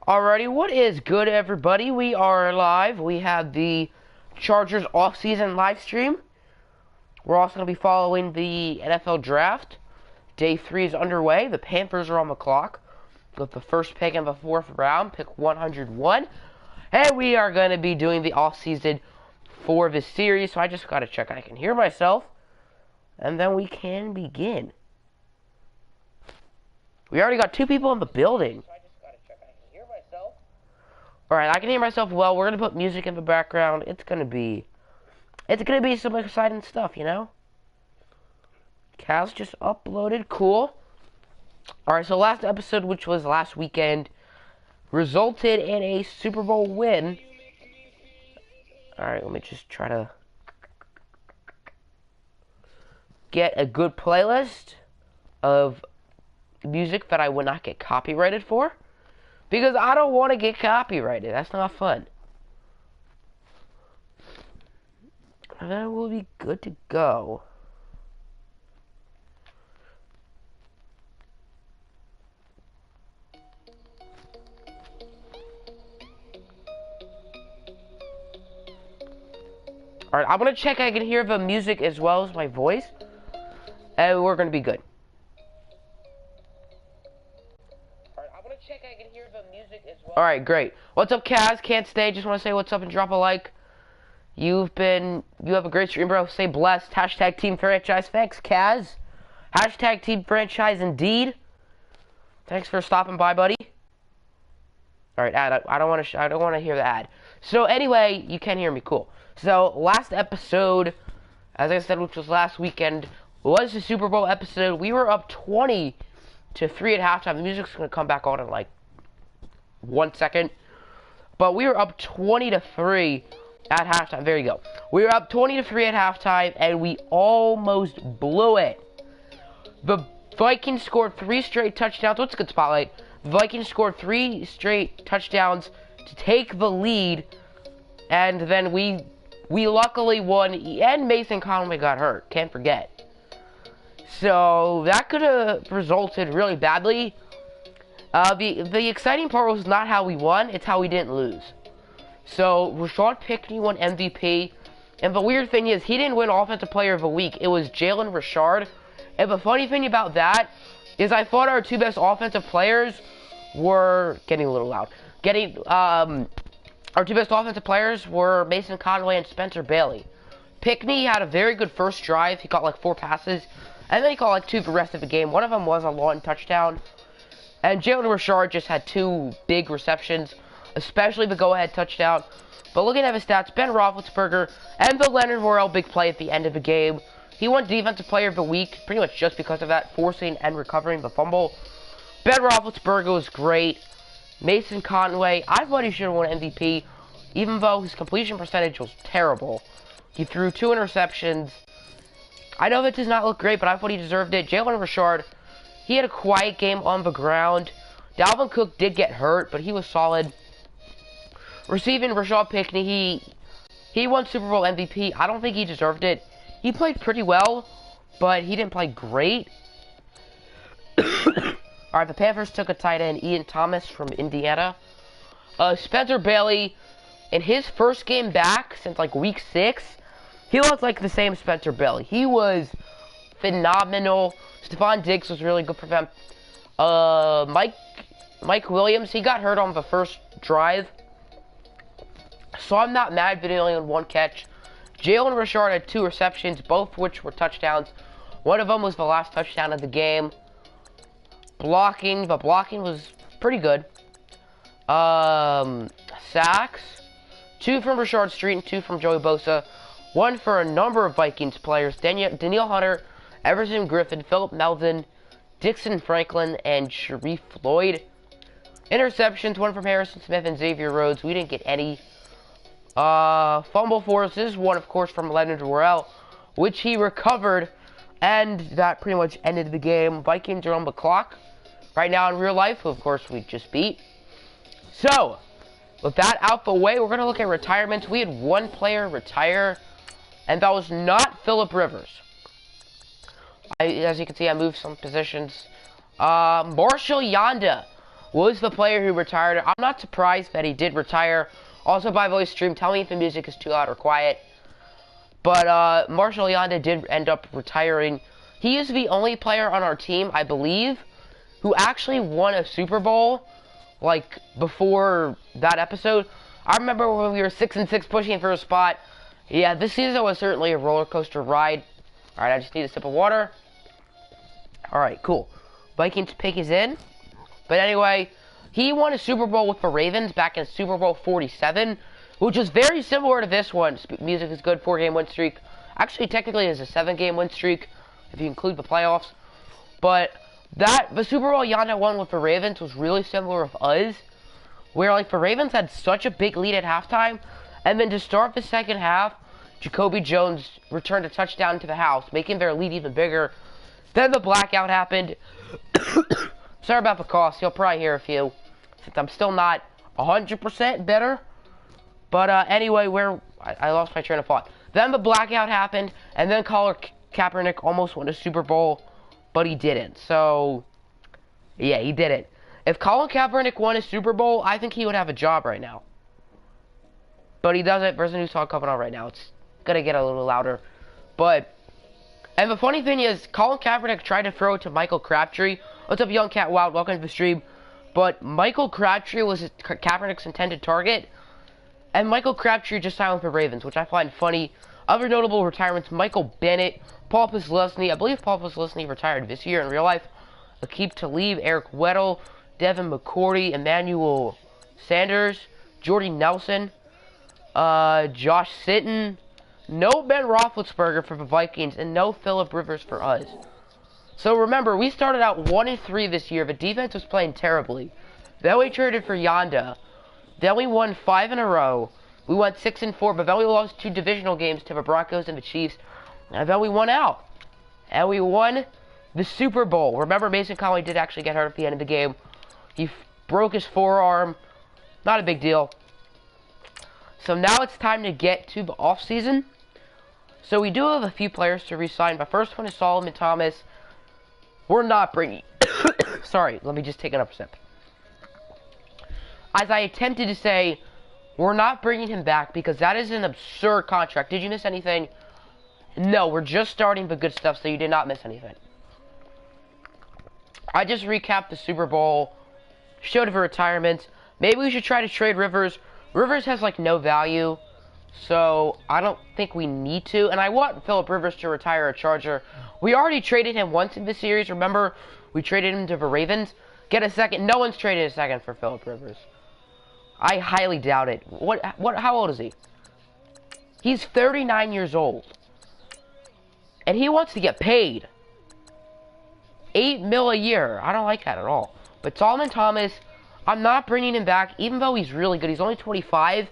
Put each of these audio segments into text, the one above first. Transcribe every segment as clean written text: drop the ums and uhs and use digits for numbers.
Alrighty, what is good, everybody? We are live. We have the Chargers off-season live stream. We're also going to be following the NFL draft. Day 3 is underway. The Panthers are on the clock with the first pick in the 4th round, pick 101. And we are going to be doing the off-season for this series. So I just got to check I can hear myself. And then we can begin. We already got 2 people in the building. Alright, I can hear myself well. We're gonna put music in the background. It's gonna be some exciting stuff, you know? Cal's just uploaded. Cool. Alright, so last episode, which was last weekend, resulted in a Super Bowl win. Alright, let me just try to get a good playlist of music that I would not get copyrighted for. Because I don't want to get copyrighted. That's not fun. And then we'll be good to go. Alright, I'm going to check I can hear the music as well as my voice. And we're going to be good. Alright, great. What's up, Kaz? Can't stay. Just want to say what's up and drop a like. You have a great stream, bro. Stay blessed. Hashtag Team Franchise. Thanks, Kaz. Hashtag Team Franchise indeed. Thanks for stopping by, buddy. Alright, ad. I don't want to hear the ad. So anyway, you can hear me. Cool. So last episode, as I said, which was last weekend, was the Super Bowl episode. We were up 20-3 at halftime. The music's gonna come back on in like 1 second. But we were up 20-3 at halftime. There you go. We were up 20-3 at halftime, and we almost blew it. The Vikings scored 3 straight touchdowns. What's a good spotlight? The Vikings scored 3 straight touchdowns to take the lead, and then we luckily won, and Mason Conway got hurt. Can't forget. So that could have resulted really badly. The exciting part was not how we won, it's how we didn't lose. So, Rashad Pickney won MVP, and the weird thing is, he didn't win Offensive Player of the Week, it was Jalen Richard. And the funny thing about that is I thought our 2 best offensive players were, getting a little loud, our 2 best offensive players were Mason Conway and Spencer Bailey. Pickney had a very good first drive, he caught like 4 passes, and then he caught like 2 for the rest of the game. One of them was a long touchdown. And Jalen Richard just had 2 big receptions, especially the go-ahead touchdown. But looking at his stats, Ben Roethlisberger and the Leonard Royale big play at the end of the game. He won Defensive Player of the Week, pretty much just because of that, forcing and recovering the fumble. Ben Roethlisberger was great. Mason Conway, I thought he should have won MVP, even though his completion percentage was terrible. He threw 2 interceptions. I know that does not look great, but I thought he deserved it. Jalen Richard, he had a quiet game on the ground. Dalvin Cook did get hurt, but he was solid. Receiving Rashad Pickney, he won Super Bowl MVP. I don't think he deserved it. He played pretty well, but he didn't play great. Alright, the Panthers took a tight end, Ian Thomas from Indiana. Spencer Bailey, in his first game back since like week 6, he looked like the same Spencer Bailey. He was phenomenal. Stephon Diggs was really good for them. Mike Williams, he got hurt on the first drive. So I'm not mad, but he only had 1 catch. Jalen Richard had 2 receptions, both which were touchdowns. One of them was the last touchdown of the game. The blocking was pretty good. Sacks, 2 from Rashard Street and 2 from Joey Bosa. 1 for a number of Vikings players. Danielle Hunter, Everson Griffin, Philip Melvin, Dixon Franklin, and Sharif Floyd. Interceptions, 1 from Harrison Smith and Xavier Rhodes. We didn't get any. Fumble forces, 1 of course from Leonard Royale, which he recovered, and that pretty much ended the game. Vikings are on the clock right now in real life, who of course we just beat. So, with that out the way, we're going to look at retirements. We had 1 player retire, and that was not Phillip Rivers. As you can see, I moved some positions. Marshall Yanda was the player who retired. I'm not surprised that he did retire. Also, by voice stream, tell me if the music is too loud or quiet. But Marshall Yanda did end up retiring. He is the only player on our team, I believe, who actually won a Super Bowl, like, before that episode. I remember when we were 6-6 pushing for a spot. Yeah, this season was certainly a roller coaster ride. Alright, I just need a sip of water. Alright, cool. Vikings pick is in. But anyway, he won a Super Bowl with the Ravens back in Super Bowl 47, which was very similar to this one. Music is good, 4-game win streak. Actually, technically, it's a 7-game win streak, if you include the playoffs. But the Super Bowl Yanda won with the Ravens was really similar with us, where, like, the Ravens had such a big lead at halftime, and then to start the second half, Jacoby Jones returned a touchdown to the house, making their lead even bigger. Then the blackout happened. Sorry about the cost. You'll probably hear a few, since I'm still not 100% better. But anyway, I lost my train of thought. Then the blackout happened, and then Colin Kaepernick almost won a Super Bowl, but he didn't. So, yeah, he didn't. If Colin Kaepernick won a Super Bowl, I think he would have a job right now. But he doesn't. There's a new song coming on right now. It's gonna get a little louder. And the funny thing is, Colin Kaepernick tried to throw it to Michael Crabtree. What's up, Young Cat Wild? Welcome to the stream. But Michael Crabtree was Kaepernick's intended target. And Michael Crabtree just signed with the Ravens, which I find funny. Other notable retirements, Michael Bennett, Paul Posluszny. I believe Paul Posluszny retired this year in real life. Aqib Talib, Eric Weddle, Devin McCourty, Emmanuel Sanders, Jordy Nelson, Josh Sitton, no Ben Roethlisberger for the Vikings, and no Phillip Rivers for us. So remember, we started out 1-3 this year. The defense was playing terribly. Then we traded for Yanda. Then we won 5 in a row. We went 6-4, but then we lost 2 divisional games to the Broncos and the Chiefs. And then we won out. And we won the Super Bowl. Remember, Mason Conley did actually get hurt at the end of the game. He broke his forearm. Not a big deal. So now it's time to get to the offseason. So we do have a few players to re-sign. The first one is Solomon Thomas. We're not bringing... Sorry, let me just take another sip. As I attempted to say, we're not bringing him back because that is an absurd contract. Did you miss anything? No, we're just starting the good stuff, so you did not miss anything. I just recapped the Super Bowl, showed the retirements. Maybe we should try to trade Rivers. Rivers has, like, no value, so I don't think we need to. And I want Phillip Rivers to retire a Charger. We already traded him once in this series. Remember, we traded him to the Ravens. Get a second. No one's traded a second for Phillip Rivers. I highly doubt it. How old is he? He's 39 years old. And he wants to get paid. $8 million a year. I don't like that at all. But Solomon Thomas, I'm not bringing him back, even though he's really good. He's only 25.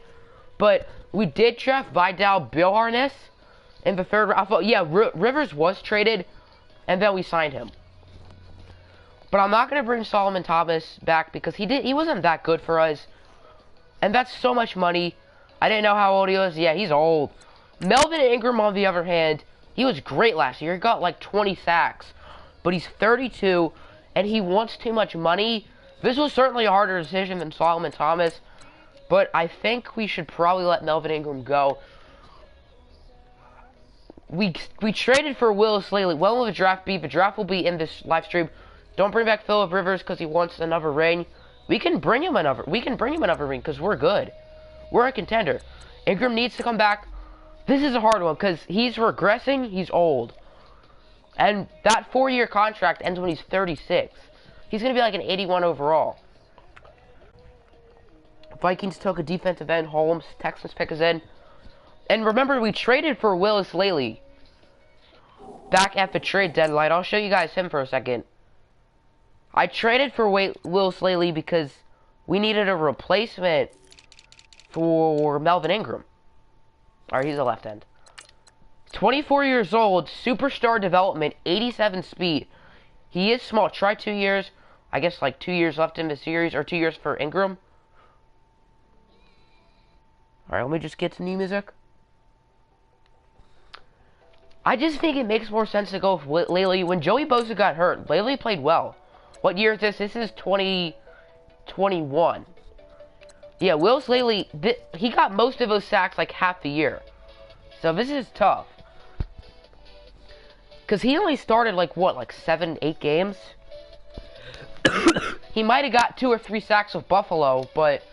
But we did draft Vidal Billharness in the third round. Yeah, Rivers was traded, and then we signed him. But I'm not going to bring Solomon Thomas back because he wasn't that good for us. And that's so much money. I didn't know how old he was. Yeah, he's old. Melvin Ingram, on the other hand, he was great last year. He got like 20 sacks. But he's 32, and he wants too much money. This was certainly a harder decision than Solomon Thomas. But I think we should probably let Melvin Ingram go. We traded for Willis Slaley. When will the draft be? The draft will be in this live stream. Don't bring back Phillip Rivers because he wants another ring. We can bring him another ring because we're good. We're a contender. Ingram needs to come back. This is a hard one because he's regressing. He's old. And that 4-year contract ends when he's 36. He's going to be like an 81 overall. Vikings took a defensive end. Holmes. Texans pick us in. And remember, we traded for Willis Slaley back at the trade deadline. I'll show you guys him for a second. I traded for Will Slaley because we needed a replacement for Melvin Ingram. Alright, he's a left end. 24 years old, superstar development, 87 speed. He is small. Try 2 years. I guess like 2 years left in the series, or 2 years for Ingram. Alright, let me just get some new music. I just think it makes more sense to go with Laley. When Joey Bosa got hurt, Laley played well. What year is this? This is 20... 21. Yeah, Will Slately, he got most of those sacks like half the year. So this is tough. Because he only started like, what, like 7, 8 games? He might have got 2 or 3 sacks with Buffalo, but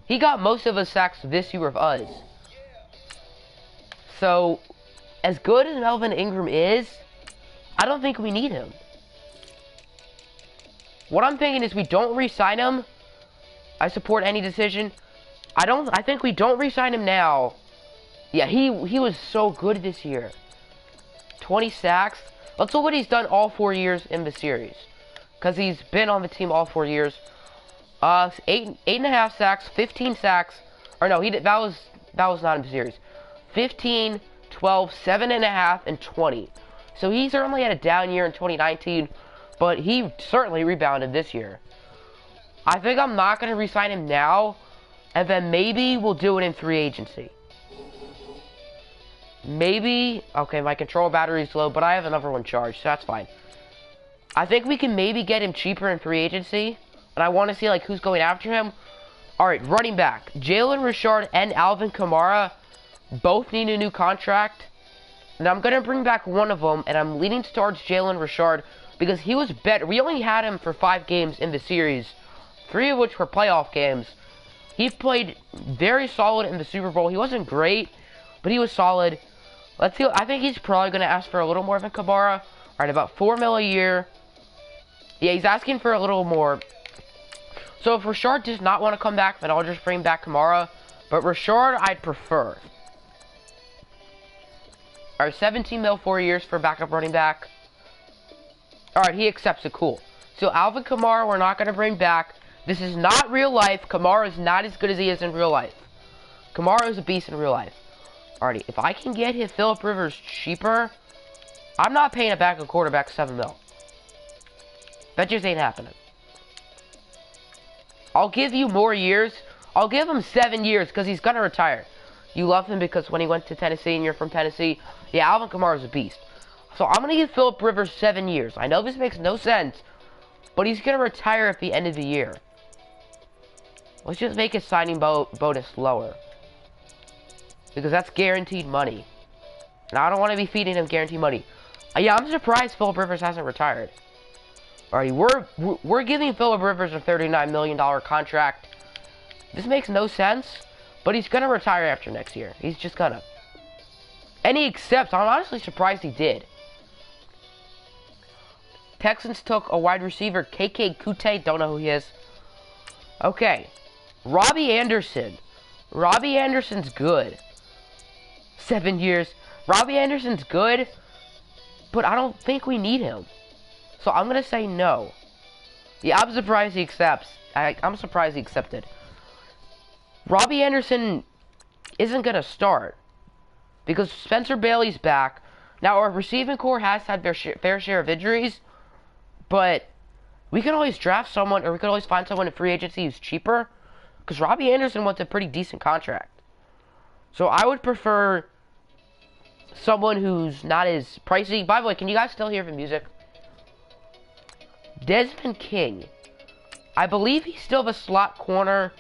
he got most of his sacks this year with us. So, as good as Melvin Ingram is, I don't think we need him. What I'm thinking is we don't re-sign him. I support any decision. I think we don't re-sign him now. Yeah, he was so good this year. 20 sacks. Let's look what he's done all 4 years in the series. Because he's been on the team all 4 years. 8.5 sacks, 15 sacks. Or no, that was not in the series. 15, 12, 7.5, and 20. So he certainly had a down year in 2019, but he certainly rebounded this year. I think I'm not going to re-sign him now, and then maybe we'll do it in free agency. Maybe, okay, my control battery's low, but I have another one charged, so that's fine. I think we can maybe get him cheaper in free agency, and I want to see, like, who's going after him. Alright, running back. Jalen Richard and Alvin Kamara both need a new contract. And I'm going to bring back one of them, and I'm leaning towards Jalen Richard because he was better. We only had him for 5 games in the series, 3 of which were playoff games. He played very solid in the Super Bowl. He wasn't great, but he was solid. Let's see. I think he's probably going to ask for a little more than Cabrera. Alright, about $4 million a year. Yeah, he's asking for a little more. So if Richard does not want to come back, then I'll just bring back Kamara. But Richard, I'd prefer. Alright, 17 mil, 4 years for backup running back. Alright, he accepts it, cool. So Alvin Kamara, we're not going to bring back. This is not real life. Kamara is not as good as he is in real life. Kamara is a beast in real life. Alrighty, if I can get his Phillip Rivers cheaper, I'm not paying a backup quarterback 7 mil. That just ain't happening. I'll give you more years. I'll give him 7 years because he's going to retire. You love him because when he went to Tennessee and you're from Tennessee, yeah, Alvin Kamara is a beast. So I'm going to give Phillip Rivers 7 years. I know this makes no sense, but he's going to retire at the end of the year. Let's just make his signing bonus lower. Because that's guaranteed money. And I don't want to be feeding him guaranteed money. Yeah, I'm surprised Phillip Rivers hasn't retired. Alright, we're giving Phillip Rivers a $39 million contract. This makes no sense, but he's going to retire after next year. He's just going to. And he accepts. I'm honestly surprised he did. Texans took a wide receiver, KK Kute. Don't know who he is. Okay. Robbie Anderson. Robbie Anderson's good. 7 years. Robbie Anderson's good, but I don't think we need him. So I'm going to say no. Yeah, I'm surprised he accepts. I'm surprised he accepted. Robbie Anderson isn't going to start because Spencer Bailey's back. Now, our receiving core has had their fair share of injuries, but we can always draft someone, or we can always find someone in free agency who's cheaper, because Robbie Anderson wants a pretty decent contract. So I would prefer someone who's not as pricey. By the way, can you guys still hear the music? Desmond King. I believe he's still the slot corner.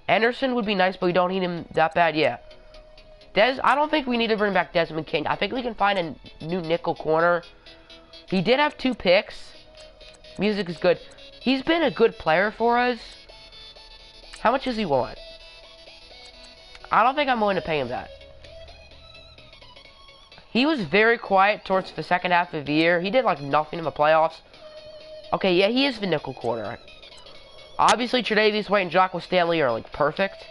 Anderson would be nice, but we don't need him that bad. Yeah. I don't think we need to bring back Desmond King. I think we can find a new nickel corner. He did have 2 picks. Music is good. He's been a good player for us. How much does he want? I don't think I'm willing to pay him that. He was very quiet towards the second half of the year. He did like nothing in the playoffs. Okay, yeah, he is the nickel corner. Obviously, Tre'Davious White and Jocko Stanley are like perfect.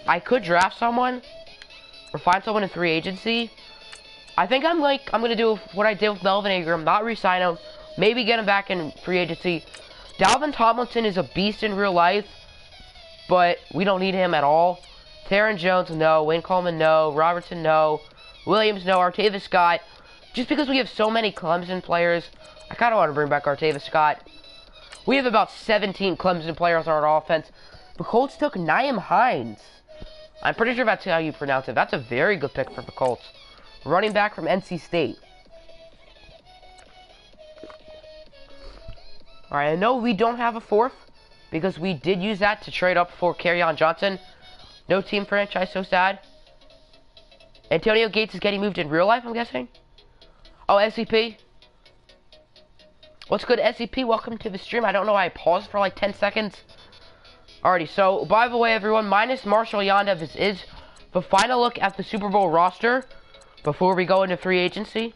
I could draft someone or find someone in free agency. I think I'm gonna do what I did with Melvin Ingram, not re-sign him, maybe get him back in free agency. Dalvin Tomlinson is a beast in real life, but we don't need him at all. Taron Jones, no. Wayne Coleman, no. Robertson, no. Williams, no. Artavis Scott. Just because we have so many Clemson players, I kind of want to bring back Artavis Scott. We have about 17 Clemson players on our offense. The Colts took Nyheim Hines. I'm pretty sure that's how you pronounce it. That's a very good pick for the Colts. Running back from NC State. Alright, I know we don't have a 4th because we did use that to trade up for Kerryon Johnson. No team franchise, so sad. Antonio Gates is getting moved in real life, I'm guessing. Oh, SCP. What's good, SCP? Welcome to the stream. I don't know why I paused for like 10 seconds. Alrighty, so, by the way, everyone, minus Marshall Yanda, this is the final look at the Super Bowl roster before we go into free agency.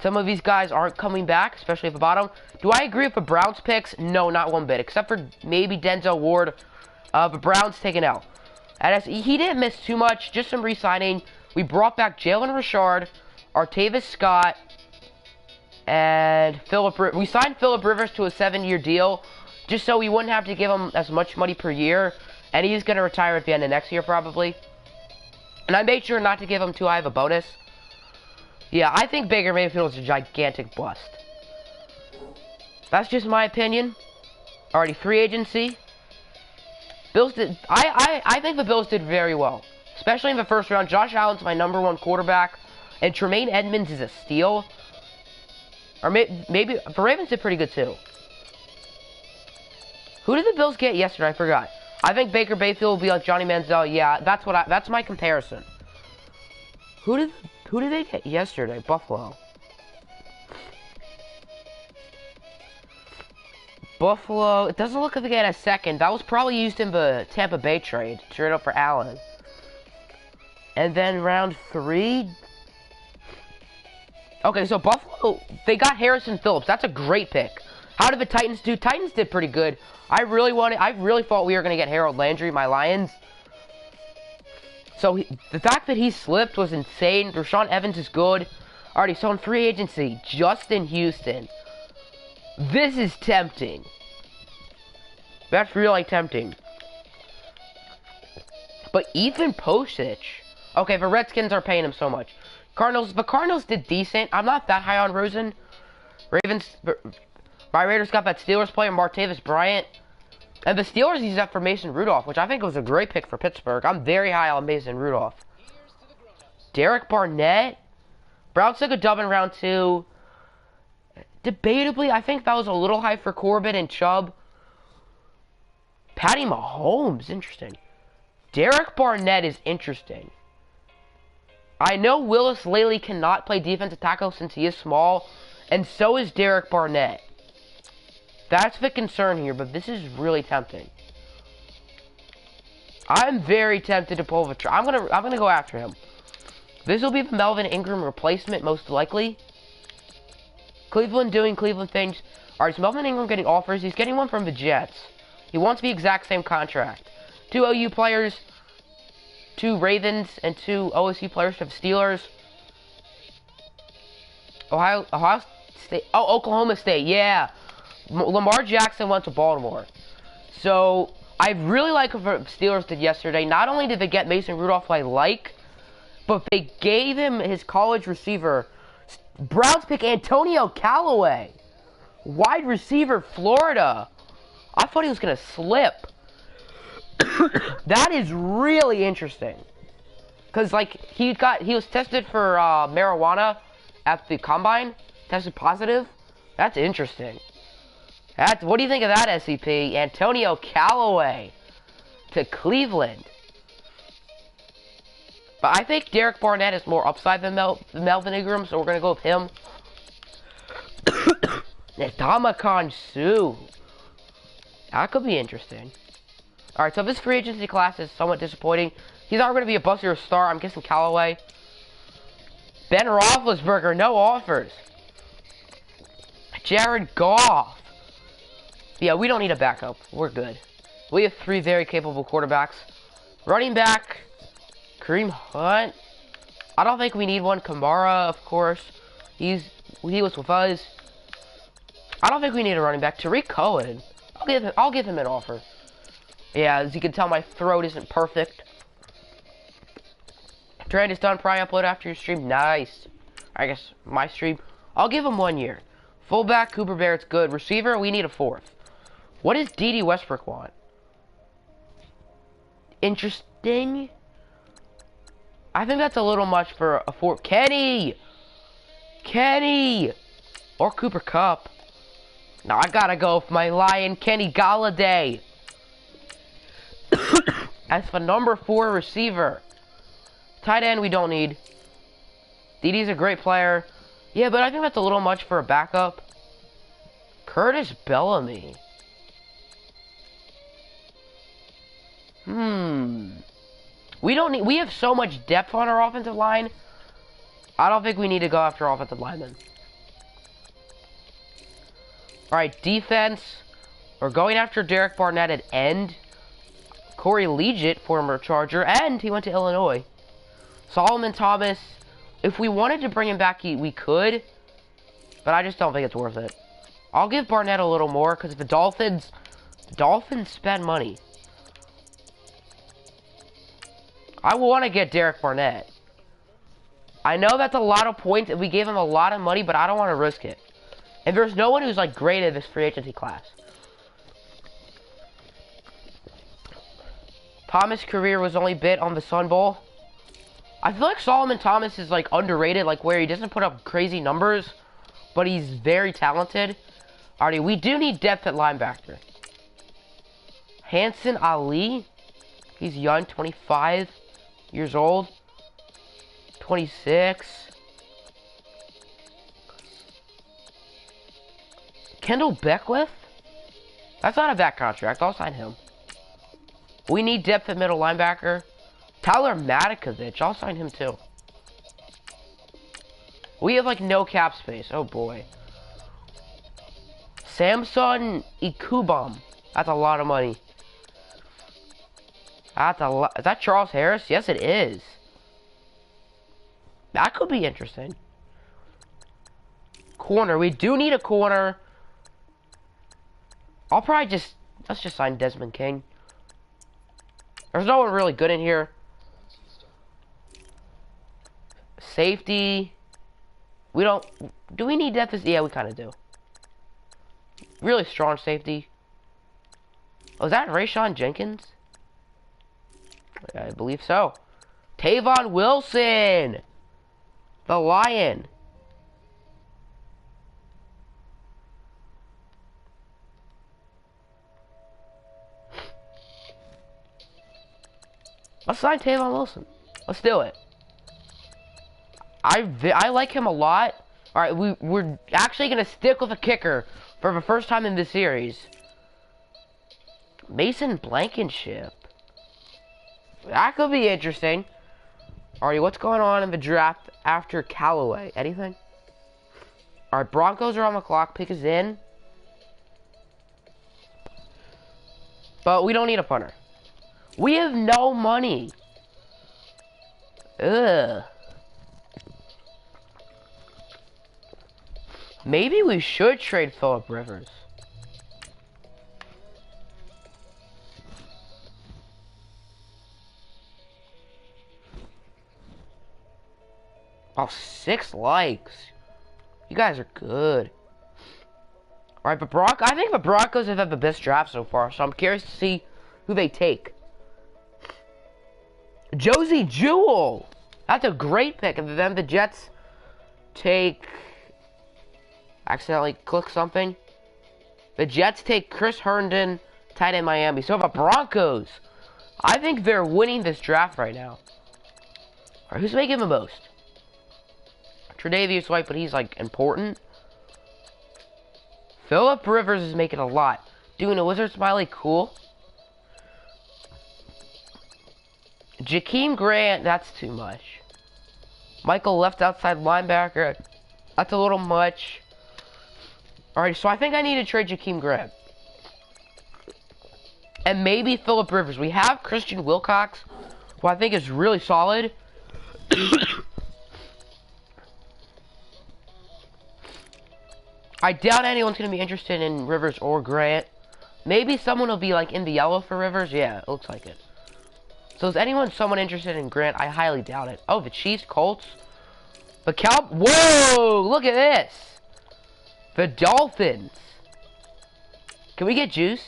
Some of these guys aren't coming back, especially at the bottom. Do I agree with the Browns picks? No, not one bit, except for maybe Denzel Ward. The Browns taken out. And he didn't miss too much, just some re-signing. We brought back Jalen Richard, Artavis Scott, and we signed Phillip Rivers to a 7-year deal, just so we wouldn't have to give him as much money per year. And he's going to retire at the end of next year, probably. And I made sure not to give him too high of a bonus. Yeah, I think Baker Mayfield is a gigantic bust. That's just my opinion. Already free agency. Bills did. I think the Bills did very well, especially in the first round. Josh Allen's my #1 quarterback, and Tremaine Edmonds is a steal. Or maybe the Ravens did pretty good too. Who did the Bills get yesterday? I forgot. I think Baker Mayfield will be like Johnny Manziel. Yeah, that's my comparison. Who did they get yesterday? Buffalo. Buffalo. It doesn't look like they get a second. That was probably used in the Tampa Bay trade up for Allen. And then round 3. Okay, so Buffalo, they got Harrison Phillips. That's a great pick. How did the Titans do? Titans did pretty good. I really thought we were gonna get Harold Landry, my Lions. So the fact that he slipped was insane. Rashaan Evans is good. Alrighty, so in free agency, Justin Houston. This is tempting. That's really tempting. But Ethan Posich. Okay, the Redskins are paying him so much. The Cardinals did decent. I'm not that high on Rosen. My Raiders got that Steelers player, Martavis Bryant. And the Steelers used that for Mason Rudolph, which I think was a great pick for Pittsburgh. I'm very high on Mason Rudolph. Derek Barnett. Browns took a dub in round 2. Debatably, I think that was a little high for Corbin and Chubb. Patty Mahomes, interesting. Derek Barnett is interesting. I know Willis Laley cannot play defensive tackle since he is small, and so is Derek Barnett. That's the concern here, but this is really tempting. I'm very tempted to pull the trigger. I'm gonna go after him. This will be the Melvin Ingram replacement, most likely. Cleveland doing Cleveland things. Alright, so Melvin Ingram getting offers. He's getting one from the Jets. He wants the exact same contract. 2 OU players, 2 Ravens, and 2 OSU players to the Steelers. Ohio State. Oh, Oklahoma State. Yeah. Lamar Jackson went to Baltimore. So, I really like what the Steelers did yesterday. Not only did they get Mason Rudolph, I like, but they gave him his college receiver. Browns pick Antonio Callaway. Wide receiver, Florida. I thought he was going to slip. That is really interesting. Because, like, he was tested for marijuana at the combine. Tested positive. That's interesting. What do you think of that, SCP? Antonio Callaway to Cleveland. But I think Derek Barnett is more upside than Melvin Ingram, so we're going to go with him. Ndamukong Suh. That could be interesting. Alright, so this free agency class is somewhat disappointing. He's not going to be a bust or a star. I'm guessing Callaway. Ben Roethlisberger, no offers. Jared Goff. Yeah, we don't need a backup. We're good. We have 3 very capable quarterbacks. Running back, Kareem Hunt. I don't think we need one. Kamara, of course. He was with us. I don't think we need a running back. Tariq Cohen. I'll give him an offer. Yeah, as you can tell, my throat isn't perfect. Trend is done. Probably upload after your stream. Nice. I guess my stream. I'll give him 1 year. Fullback, Cooper Barrett's good. Receiver, we need a 4th. What does D.D. Westbrook want? Interesting. I think that's a little much for a 4. Kenny! Or Cooper Kupp. Now I gotta go with my Lion, Kenny Galladay. As the number 4 receiver. Tight end we don't need. Didi's a great player. Yeah, but I think that's a little much for a backup. Curtis Bellamy. We have so much depth on our offensive line. I don't think we need to go after offensive linemen. Alright, defense. We're going after Derek Barnett at end. Corey Liuget, former Charger, and he went to Illinois. Solomon Thomas. If we wanted to bring him back, we could. But I just don't think it's worth it. I'll give Barnett a little more, because if the Dolphins spend money. I want to get Derek Barnett. I know that's a lot of points if we gave him a lot of money, but I don't want to risk it. And there's no one who's like great at this free agency class. Thomas' career was only bit on the Sun Bowl. I feel like Solomon Thomas is like underrated, like where he doesn't put up crazy numbers, but he's very talented. Alrighty, we do need depth at linebacker. Hanson Ali. He's young, 25 years old. 26. Kendall Beckwith? That's not a bad contract. I'll sign him. We need depth at middle linebacker. Tyler Matikovic. I'll sign him too. We have like no cap space. Oh boy. Samson Ikubam. That's a lot of money. That's a lot. Is that Charles Harris? Yes, it is. That could be interesting. Corner. We do need a corner. I'll probably just... Let's just sign Desmond King. There's no one really good in here. Safety. We don't... Do we need depth? Yeah, we kind of do. Really strong safety. Oh, is that Rayshawn Jenkins? I believe so. Tavon Wilson. The Lion. Let's sign Tavon Wilson. Let's do it. I like him a lot. Alright, we're actually going to stick with a kicker for the first time in this series. Mason Blankenship. That could be interesting. Alright, what's going on in the draft after Callaway? Anything? Alright, Broncos are on the clock. Pick is in. But we don't need a punter. We have no money. Ugh. Maybe we should trade Phillip Rivers. Oh, 6 likes. You guys are good. Alright, but I think the Broncos have had the best draft so far, so I'm curious to see who they take. Josie Jewell. That's a great pick. And then the Jets take... Accidentally click something. The Jets take Chris Herndon, tight end Miami. So the Broncos, I think they're winning this draft right now. Alright, who's making the most? Tre'Davious White, but he's like important. Phillip Rivers is making a lot. Doing a Wizard Smiley, cool. Jakeem Grant, that's too much. Michael left outside linebacker, that's a little much. Alright, so I think I need to trade Jakeem Grant. And maybe Phillip Rivers. We have Christian Wilcox, who I think is really solid. I doubt anyone's going to be interested in Rivers or Grant. Maybe someone will be like in the yellow for Rivers. Yeah, it looks like it. So is someone interested in Grant? I highly doubt it. Oh, the Chiefs, Colts. The Whoa! Look at this! The Dolphins. Can we get Juice?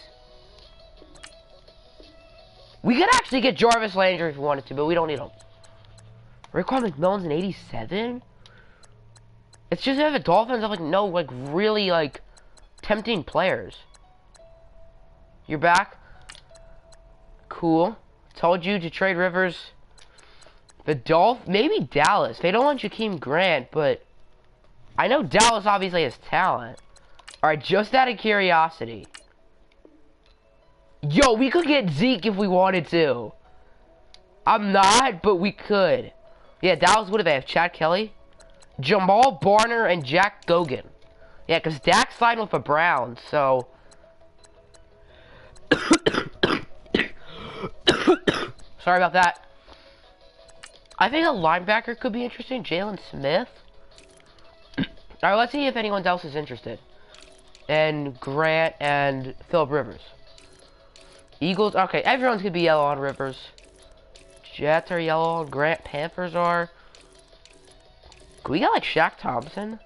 We could actually get Jarvis Landry if we wanted to, but we don't need him. Raekwon McMillan's an 87? It's just that the Dolphins have like no like really like tempting players. You're back? Cool. Told you to trade Rivers. The Dolphins, maybe Dallas. They don't want Jakeem Grant, but I know Dallas obviously has talent. Alright, just out of curiosity. Yo, we could get Zeke if we wanted to. I'm not, but we could. Yeah, Dallas, what do they have? Chad Kelly? Jamal Barner and Jack Gogan. Yeah, because Dak's signed with the Browns, so... Sorry about that. I think a linebacker could be interesting. Jalen Smith. Alright, let's see if anyone else is interested. And Grant and Phillip Rivers. Eagles. Okay, everyone's gonna be yellow on Rivers. Jets are yellow on Grant. Panthers are. Could we got like Shaq Thompson?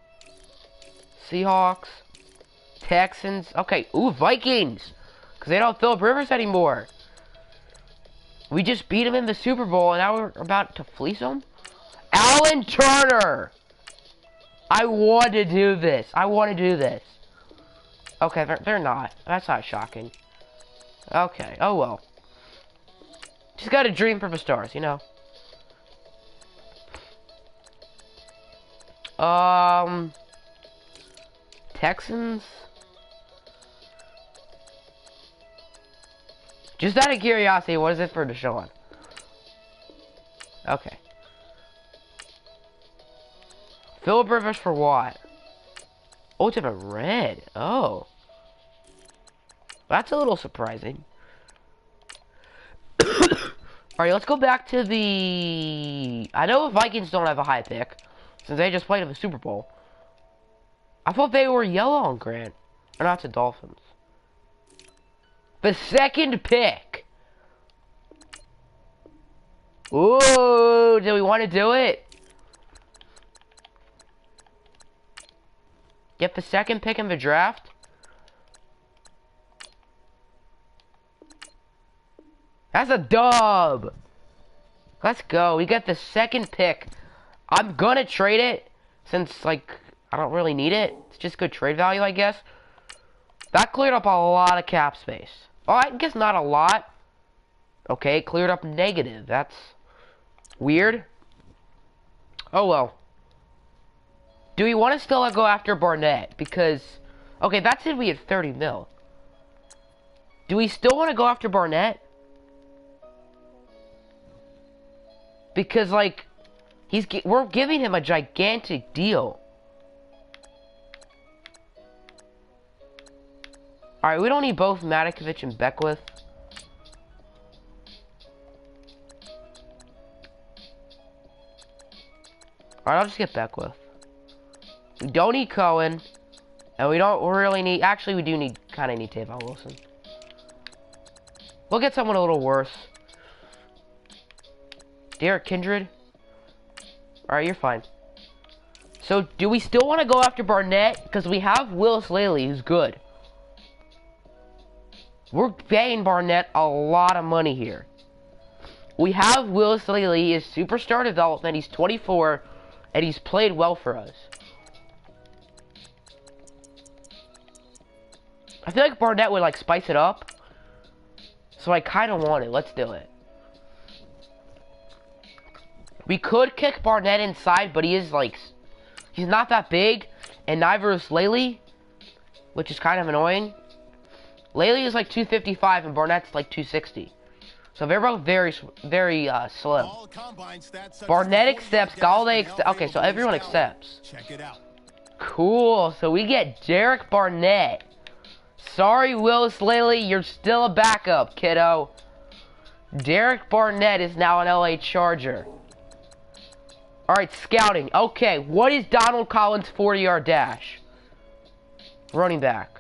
Seahawks. Texans. Okay, ooh, Vikings. Because they don't have Phillip Rivers anymore. We just beat him in the Super Bowl, and now we're about to fleece him? Alan Turner! I want to do this. I want to do this. Okay, they're not. That's not shocking. Okay, oh well. Just gotta dream for the stars, you know? Texans? Just out of curiosity, what is it for Deshaun? Okay. Phillip Rivers for what? Oh, it's in a red. Oh. That's a little surprising. Alright, let's go back to the... I know the Vikings don't have a high pick, since they just played in the Super Bowl. I thought they were yellow on Grant. Or not the Dolphins. The second pick. Ooh, do we want to do it? Get the second pick in the draft? That's a dub. Let's go. We got the second pick. I'm gonna trade it since, like, I don't really need it. It's just good trade value, I guess. That cleared up a lot of cap space. Oh, I guess not a lot. Okay, it cleared up negative. That's weird. Oh, well. Do we want to still go after Barnett? Because, okay, that said we had 30 mil. Do we still want to go after Barnett? Because, like, we're giving him a gigantic deal. Alright, we don't need both Matikovic and Beckwith. Alright, I'll just get Beckwith. We don't need Cohen. And we don't really need... Actually, we do need... Kind of need Tavon Wilson. We'll get someone a little worse. Derek Kindred. Alright, you're fine. So, do we still want to go after Barnett? Because we have Willis Laley, who's good. We're paying Barnett a lot of money here. We have Willis Laley. He is superstar development. He's 24. And he's played well for us. I feel like Barnett would, like, spice it up. So I kind of want it. Let's do it. We could kick Barnett inside, but he is, like... He's not that big. And neither is Laley. Which is kind of annoying. Laley is like 255 and Barnett's like 260. So they're both very slim. Barnett accepts, Galladay accepts. Okay, so everyone accepts. Check it out. Cool, so we get Derek Barnett. Sorry, Willis Laley, you're still a backup, kiddo. Derek Barnett is now an LA Charger. Alright, scouting. Okay, what is Donald Collins' 40-yard dash? Running back.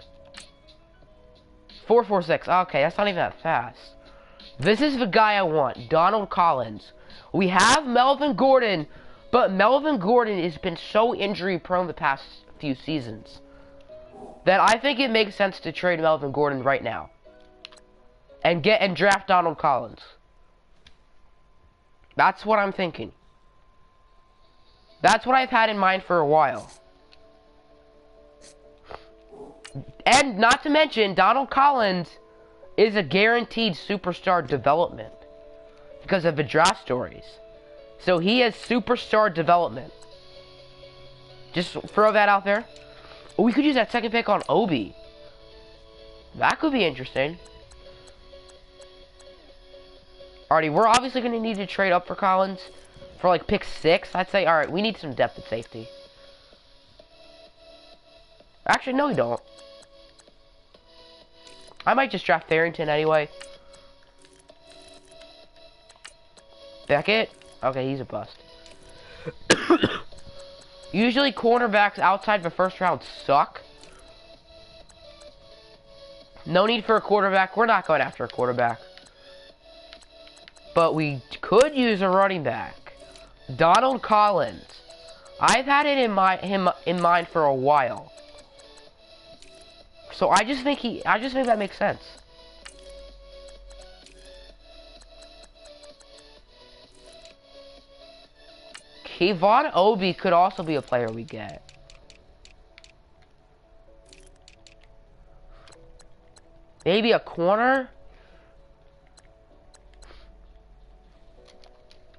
4.46. Okay, that's not even that fast. This is the guy I want. Donald Collins. We have Melvin Gordon, but Melvin Gordon has been so injury-prone the past few seasons that I think it makes sense to trade Melvin Gordon right now. And draft Donald Collins. That's what I'm thinking. That's what I've had in mind for a while. And not to mention, Donald Collins is a guaranteed superstar development because of the draft stories. So he has superstar development. Just throw that out there. We could use that second pick on Obi. That could be interesting. Alrighty, we're obviously going to need to trade up for Collins for like pick 6. I'd say, alright, we need some depth at safety. Actually, no we don't. I might just draft Farrington anyway. Beckett? Okay, he's a bust. Usually cornerbacks outside the first round suck. No need for a quarterback. We're not going after a quarterback. But we could use a running back. Donald Collins. I've had it in mind for a while. So I just think that makes sense. Kayvon Obi could also be a player we get. Maybe a corner?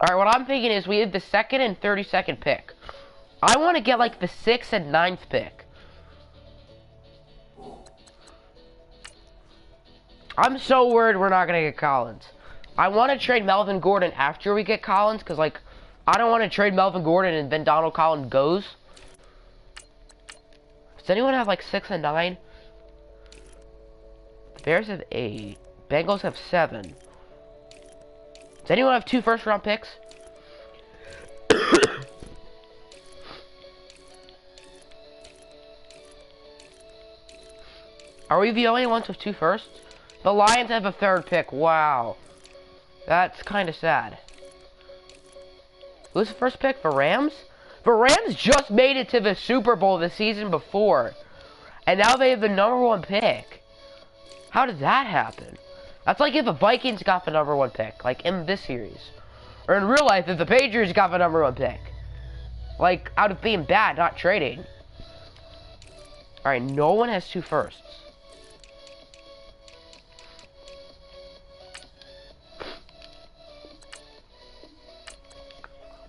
Alright, what I'm thinking is we have the 2nd and 32nd pick. I want to get like the 6th and 9th pick. I'm so worried we're not going to get Collins. I want to trade Melvin Gordon after we get Collins, because like, I don't want to trade Melvin Gordon and then Donald Collins goes. Does anyone have like 6 and 9? The Bears have 8. Bengals have 7. Does anyone have 2 first-round picks? Are we the only ones with 2 firsts? The Lions have a 3rd pick. Wow. That's kind of sad. Who's the first pick? The Rams? The Rams just made it to the Super Bowl the season before. And now they have the #1 pick. How did that happen? That's like if the Vikings got the #1 pick. Like in this series. Or in real life, if the Patriots got the #1 pick. Like, out of being bad, not trading. Alright, no one has 2 firsts.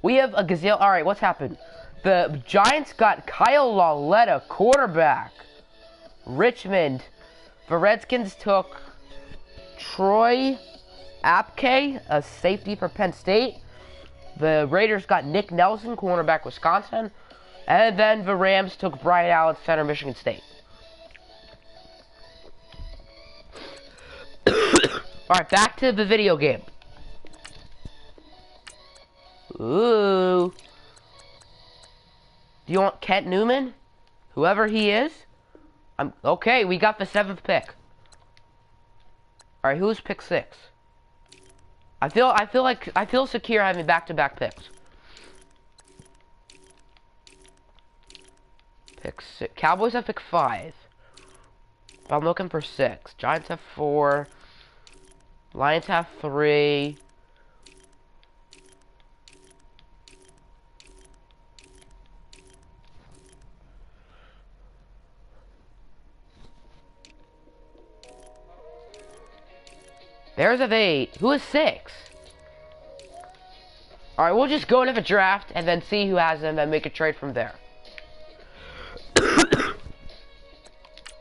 We have a gazelle. Alright, what's happened? The Giants got Kyle Lauletta, quarterback. Richmond. The Redskins took Troy Apke, a safety for Penn State. The Raiders got Nick Nelson, cornerback, Wisconsin. And then the Rams took Brian Allen, center, Michigan State. Alright, back to the video game. Ooh. Do you want Kent Newman? Whoever he is? Okay, we got the 7th pick. Alright, who's pick 6? I feel secure having back-to-back picks. Pick 6. Cowboys have pick 5. But I'm looking for 6. Giants have 4. Lions have 3. Bears have 8. Who is 6? Alright, we'll just go into the draft and then see who has them and make a trade from there.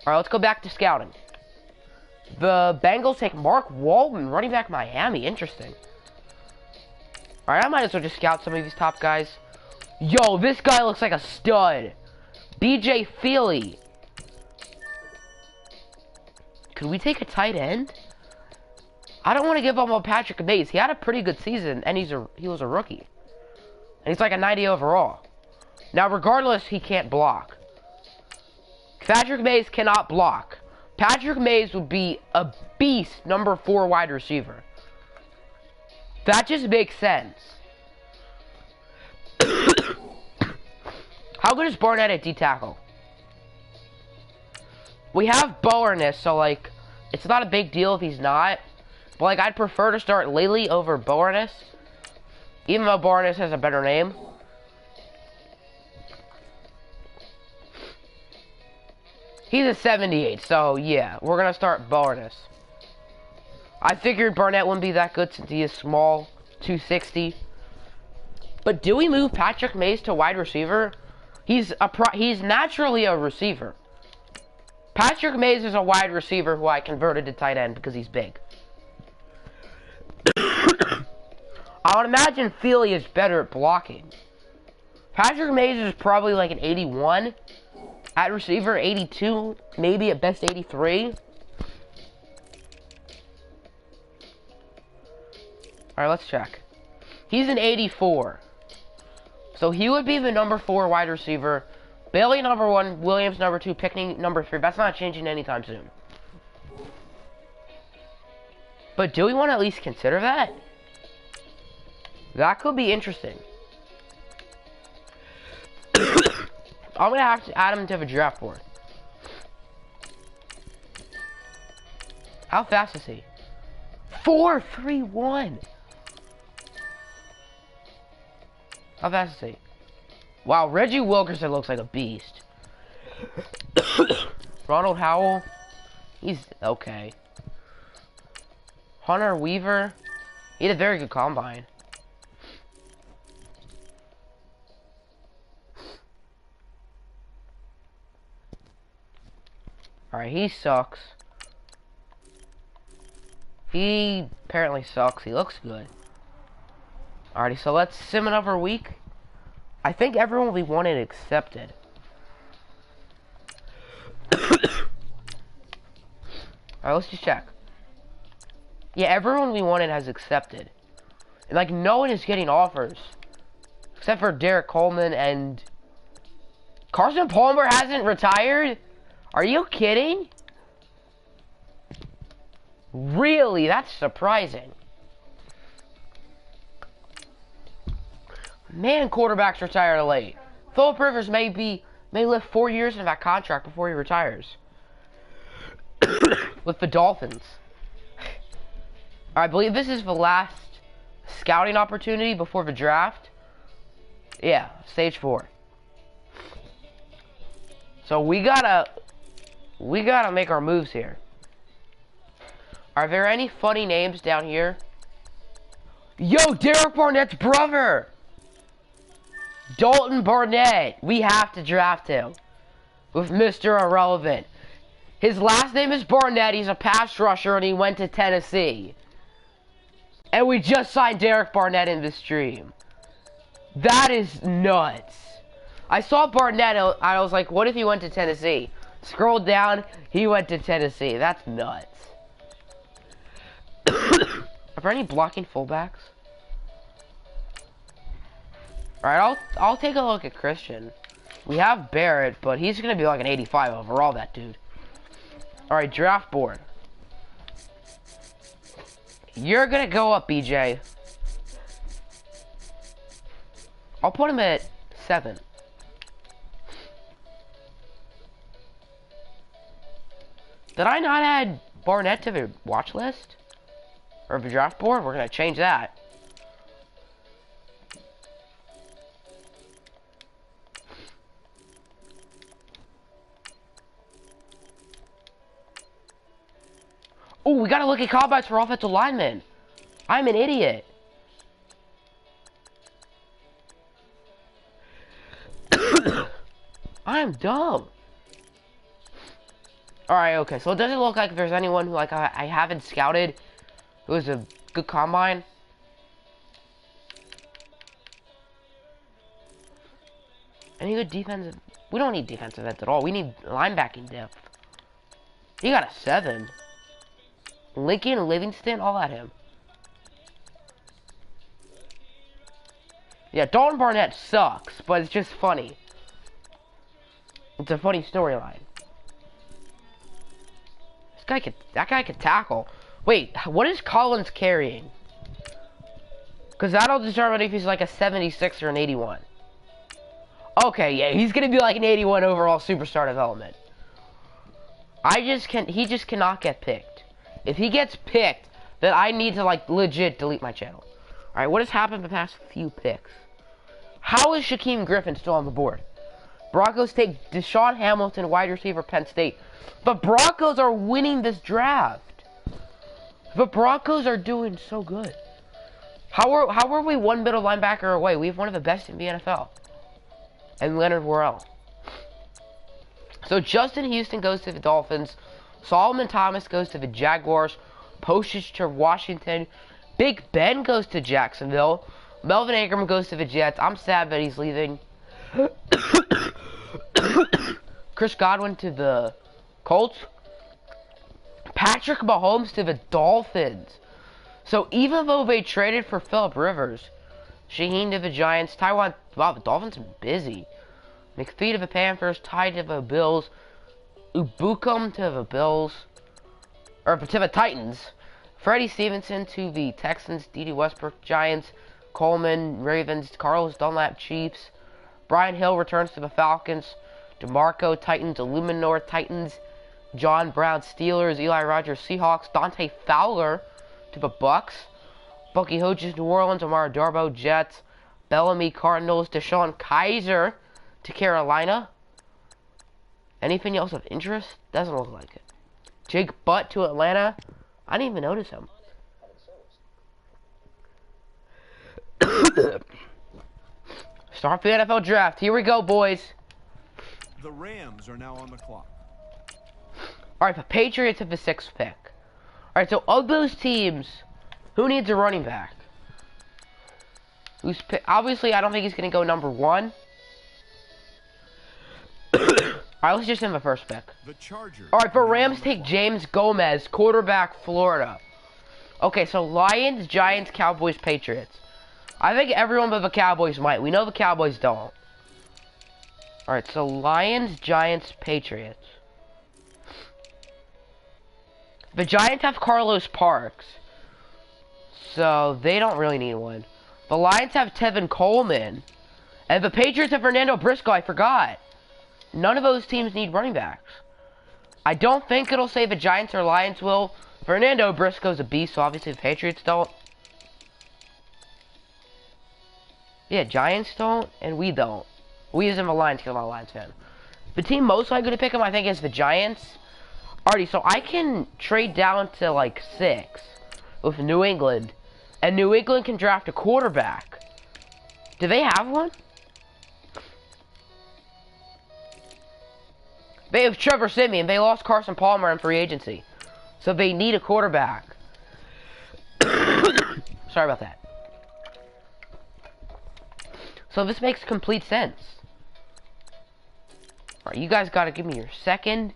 Alright, let's go back to scouting. The Bengals take Mark Walton, running back Miami. Interesting. Alright, I might as well just scout some of these top guys. Yo, this guy looks like a stud. BJ Feely. Could we take a tight end? I don't want to give up on Patrick Mays. He had a pretty good season, and he was a rookie. And he's like a 90 overall. Now, regardless, he can't block. Patrick Mays cannot block. Patrick Mays would be a beast #4 wide receiver. That just makes sense. How good is Barnett at D-tackle? We have Boerness, so, like, it's not a big deal if he's not. But, like, I'd prefer to start Lely over Boerness. Even though Boerness has a better name. He's a 78, so yeah, we're gonna start Barnes. I figured Barnett wouldn't be that good since he is small, 260. But do we move Patrick Mays to wide receiver? He's naturally a receiver. Patrick Mays is a wide receiver who I converted to tight end because he's big. I would imagine Feely is better at blocking. Patrick Mays is probably like an 81 at receiver, 82, maybe at best 83. Alright, let's check. He's an 84. So he would be the number 4 wide receiver. Bailey number 1, Williams number 2, Pickney number 3. That's not changing anytime soon. But do we want to at least consider that? That could be interesting. I'm going to have to add him to the draft board. How fast is he? 4.31. How fast is he? Wow, Reggie Wilkerson looks like a beast. Ronald Howell, he's okay. Hunter Weaver, he had a very good combine. Alright, he sucks. He apparently sucks. He looks good. Alrighty, so let's sim another week. I think everyone we wanted accepted. Alright, let's just check. Yeah, everyone we wanted has accepted. And, like, no one is getting offers. Except for Derek Coleman and... Carson Palmer hasn't retired? Are you kidding? Really? That's surprising. Man, quarterbacks retire late. Phillip Rivers may live 4 years in that contract before he retires. With the Dolphins. I believe this is the last scouting opportunity before the draft. Yeah, stage 4. So we gotta make our moves here. Are there any funny names down here? Yo, Derek Barnett's brother! Dalton Barnett. We have to draft him. With Mr. Irrelevant. His last name is Barnett. He's a pass rusher and he went to Tennessee. And we just signed Derek Barnett in this stream. That is nuts. I saw Barnett, I was like, what if he went to Tennessee? Scrolled down, he went to Tennessee. That's nuts. Are there any blocking fullbacks? Alright, I'll take a look at Christian. We have Barrett, but he's gonna be like an 85 overall, that dude. Alright, draft board. You're gonna go up, BJ. I'll put him at 7. Did I not add Barnett to the watch list? Or the draft board? We're gonna change that. Oh, we gotta look at combines for offensive linemen. I'm an idiot. I'm dumb. Alright, okay, so it doesn't look like there's anyone who, like, I haven't scouted who is a good combine. Any good defensive? We don't need defensive ends at all. We need linebacking depth. He got a 7. Lincoln, Livingston, all at him. Yeah, Dalton Barnett sucks, but it's just funny. It's a funny storyline. That guy could tackle. Wait, what is Collins carrying? Because that'll determine if he's like a 76 or an 81. Okay, yeah, he's gonna be like an 81 overall superstar development. He just cannot get picked. If he gets picked, then I need to, like, legit delete my channel. Alright, what has happened the past few picks? How is Shaquem Griffin still on the board? Broncos take Deshaun Hamilton, wide receiver, Penn State. But Broncos are winning this draft. The Broncos are doing so good. How are we one middle linebacker away? We have one of the best in the NFL. And Leonard Worrell. So Justin Houston goes to the Dolphins. Solomon Thomas goes to the Jaguars. Postage to Washington. Big Ben goes to Jacksonville. Melvin Ingram goes to the Jets. I'm sad that he's leaving. Chris Godwin to the Colts. Patrick Mahomes to the Dolphins. So even though they traded for Phillip Rivers, Shaheen to the Giants, Taiwan, wow, the Dolphins are busy. McPhee to the Panthers, Ty to the Bills, Ubukum to the Bills, or to the Titans, Freddie Stevenson to the Texans, D.D. Westbrook, Giants, Coleman, Ravens, Carlos Dunlap, Chiefs, Brian Hill returns to the Falcons, DeMarco, Titans, Illuminor, Titans, John Brown, Steelers, Eli Rogers, Seahawks, Dante Fowler to the Bucks, Bucky Hodges, New Orleans, Amara Darbo, Jets, Bellamy, Cardinals, Deshaun Kaiser to Carolina. Anything else of interest? Doesn't look like it. Jake Butt to Atlanta. I didn't even notice him. Start the NFL draft. Here we go, boys. The Rams are now on the clock. Alright, the Patriots have the 6th pick. Alright, so of those teams, who needs a running back? Obviously, I don't think he's going to go number 1. Alright, let's just in the first pick. Alright, but Rams take James Gomez, quarterback, Florida. Okay, so Lions, Giants, Cowboys, Patriots. I think everyone but the Cowboys might. We know the Cowboys don't. Alright, so Lions, Giants, Patriots. The Giants have Carlos Parks, so they don't really need one. The Lions have Tevin Coleman, and the Patriots have Fernando Briscoe, I forgot. None of those teams need running backs. I don't think it'll say the Giants or Lions will. Fernando Briscoe's a beast, so obviously the Patriots don't. Yeah, Giants don't, and we don't. We as in the Lions, because I'm not a Lions fan. The team most likely to pick them, I think, is the Giants. Alrighty, so I can trade down to, like, 6 with New England. And New England can draft a quarterback. Do they have one? They have Trevor Siemian. They lost Carson Palmer in free agency. So they need a quarterback. Sorry about that. So this makes complete sense. Alright, you guys gotta give me your second.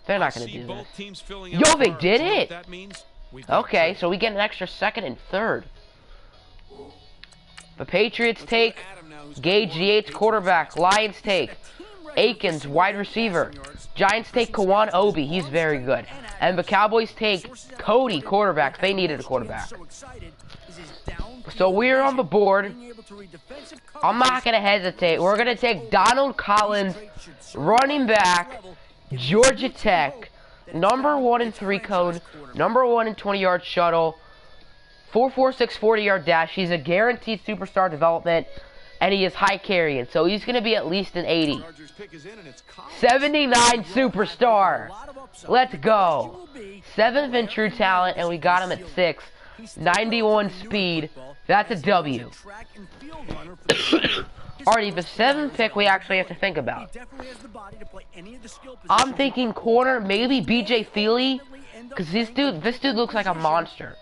They're not gonna do this. Yo, they did it! Okay, so we get an extra 2nd and 3rd. The Patriots take Gage Yates, quarterback. Lions take Akins, wide receiver. Giants take Kawan Obi, he's very good. And the Cowboys take Cody, quarterback. They needed a quarterback. So we're on the board. I'm not going to hesitate. We're going to take Donald Collins, running back, Georgia Tech, number 1 in 3 cone, number 1 in 20-yard shuttle, 4.46 40-yard dash. He's a guaranteed superstar development, and he is high carrying, so he's going to be at least an 80. 79 superstar. Let's go. 7th in true talent, and we got him at 6. 91 speed. That's a W. Alrighty, the 7th pick we actually have to think about. I'm thinking corner, maybe BJ Feely, because this dude looks like a monster.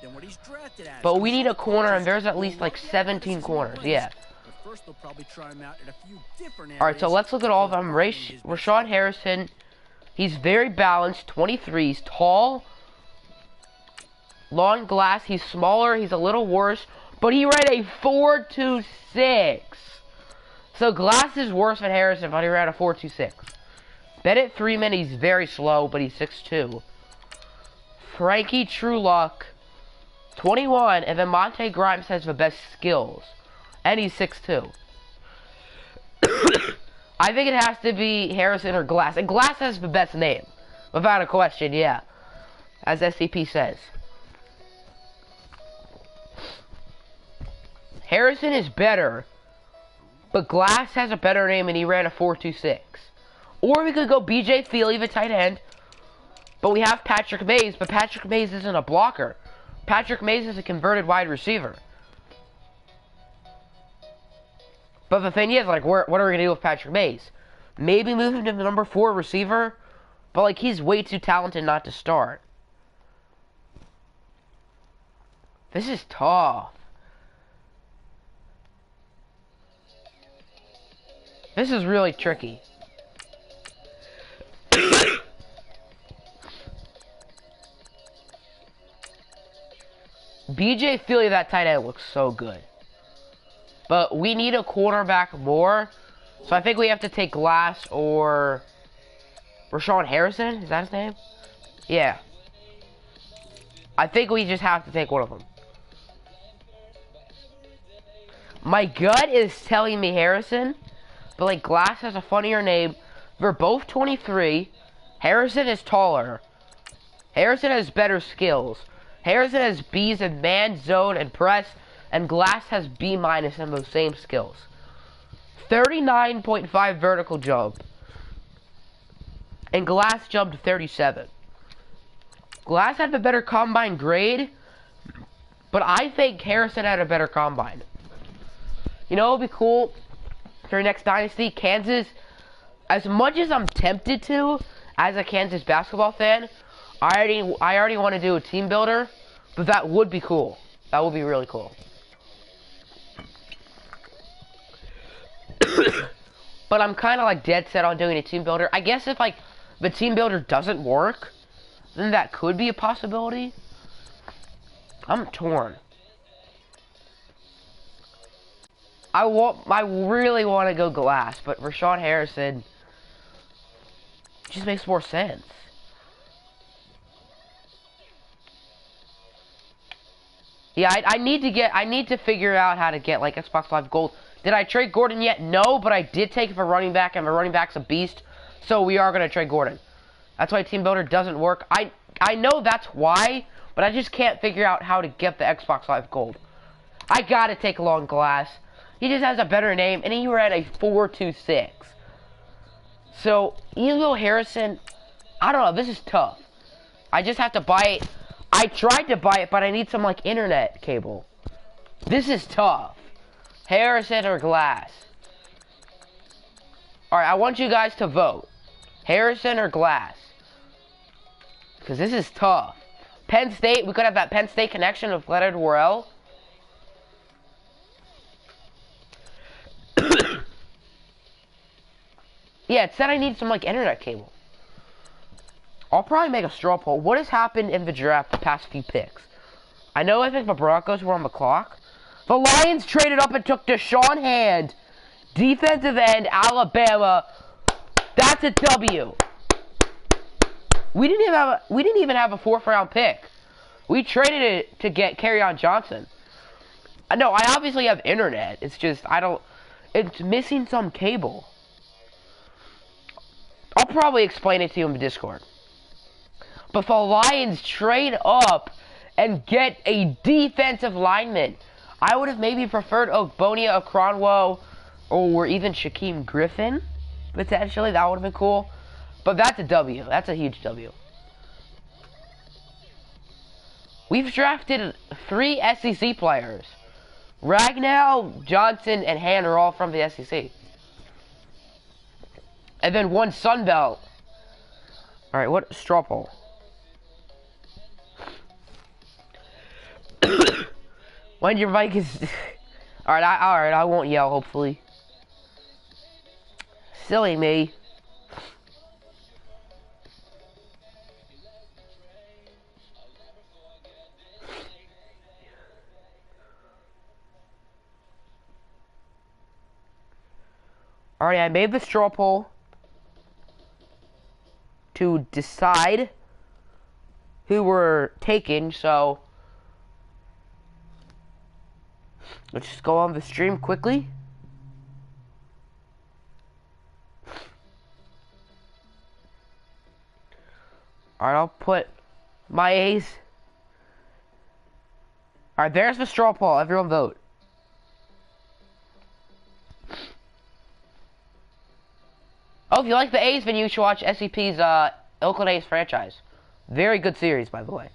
But we need a corner, and there's at least like 17 corners, yeah. Alright, so let's look at all of them. Rashawn Harrison, he's very balanced, 23, he's tall, long glass, he's smaller, he's a little worse, but he ran a 4.26. So Glass is worse than Harrison, but he ran a 4.26. Bennett Freeman, he's very slow, but he's 6'2". Frankie Trueluck, 21, and then Monte Grimes has the best skills. And he's 6'2". I think it has to be Harrison or Glass. And Glass has the best name. Without a question, yeah. As SCP says. Harrison is better. But Glass has a better name and he ran a 4.26. Or we could go BJ Feely, the tight end. But we have Patrick Mays, but Patrick Mays isn't a blocker. Patrick Mays is a converted wide receiver. But the thing is, like, what are we going to do with Patrick Mays? Maybe move him to the number 4 receiver? But, like, he's way too talented not to start. This is tough. This is really tricky. BJ Feely, that tight end, looks so good. But we need a cornerback more. So I think we have to take Glass or Rashawn Harrison. Is that his name? Yeah. I think we just have to take one of them. My gut is telling me Harrison. But like Glass has a funnier name. They're both 23. Harrison is taller. Harrison has better skills. Harrison has B's in man, zone, and press, and Glass has B- in those same skills. 39.5 vertical jump. And Glass jumped 37. Glass had the better combine grade, but I think Harrison had a better combine. You know what would be cool for next dynasty? Kansas. As much as I'm tempted to, as a Kansas basketball fan, I already want to do a team builder, but that would be cool. That would be really cool. But I'm kind of like dead set on doing a team builder. I guess if like the team builder doesn't work, then that could be a possibility. I'm torn. I really want to go Glass, but Rashawn Harrison just makes more sense. Yeah, I need to figure out how to get like Xbox Live Gold. Did I trade Gordon yet? No, but I did take it for running back, and the running back's a beast, so we are gonna trade Gordon. That's why Team Builder doesn't work. I know that's why, but I just can't figure out how to get the Xbox Live Gold. I gotta take Long Glass. He just has a better name, and he ran a 4.26. So, Elo Harrison, I don't know, this is tough. I just have to buy it. I tried to buy it, but I need some, like, internet cable. This is tough. Harrison or Glass? Alright, I want you guys to vote. Harrison or Glass? Because this is tough. Penn State, we could have that Penn State connection with Leonard Worrell. Yeah, it said I need some, like, internet cable. I'll probably make a straw poll. What has happened in the draft the past few picks? I think the Broncos were on the clock. The Lions traded up and took Deshaun Hand. Defensive end, Alabama. That's a W. We didn't even have a 4th round pick. We traded it to get Kerryon Johnson. No, I obviously have internet. It's just, it's missing some cable. I'll probably explain it to you in the Discord. But the Lions trade up and get a defensive lineman. I would have maybe preferred Ogbonia Okronwo or even Shaquem Griffin, potentially. That would have been cool. But that's a W. That's a huge W. We've drafted 3 SEC players. Ragnow, Johnson, and Hand are all from the SEC. And then 1 Sun Belt. Alright, what? Straw poll. When your mic is... Alright, I won't yell, hopefully. Silly me. Alright, I made the straw poll to decide who we're taking, so let's just go on the stream quickly. Alright, I'll put my A's. Alright, there's the straw poll. Everyone vote. if you like the A's, then you should watch SCP's Oakland A's franchise. Very good series, by the way.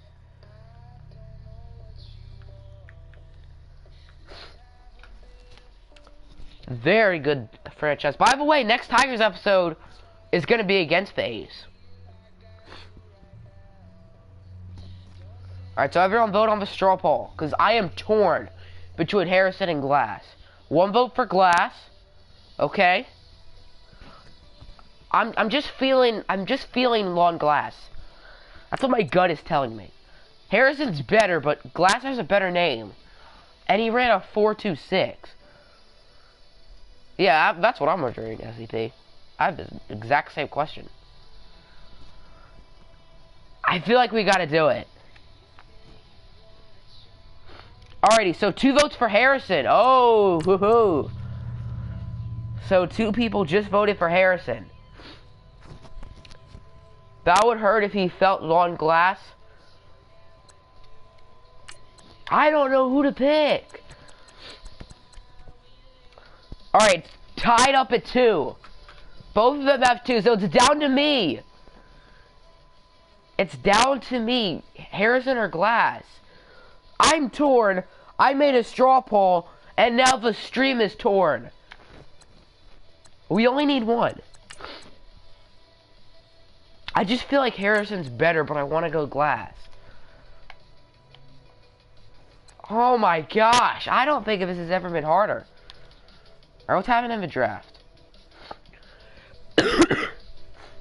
Very good franchise. By the way, next Tigers episode is going to be against the A's. Alright, so everyone vote on the straw poll, because I am torn between Harrison and Glass. One vote for Glass. Okay. I'm just feeling Lon Glass. That's what my gut is telling me. Harrison's better, but Glass has a better name. And he ran a 4.26. Yeah, that's what I'm wondering, SCP. I have the exact same question. I feel like we gotta do it. Alrighty, so 2 votes for Harrison. Oh, hoo-hoo. So 2 people just voted for Harrison. That would hurt if he felt Lon Glass. I don't know who to pick. Alright, tied up at 2. Both of them have 2, so it's down to me. It's down to me. Harrison or Glass. I'm torn. I made a straw poll, and now the stream is torn. We only need 1. I just feel like Harrison's better, but I want to go Glass. Oh my gosh. I don't think this has ever been harder. Alright, what's happening in the draft?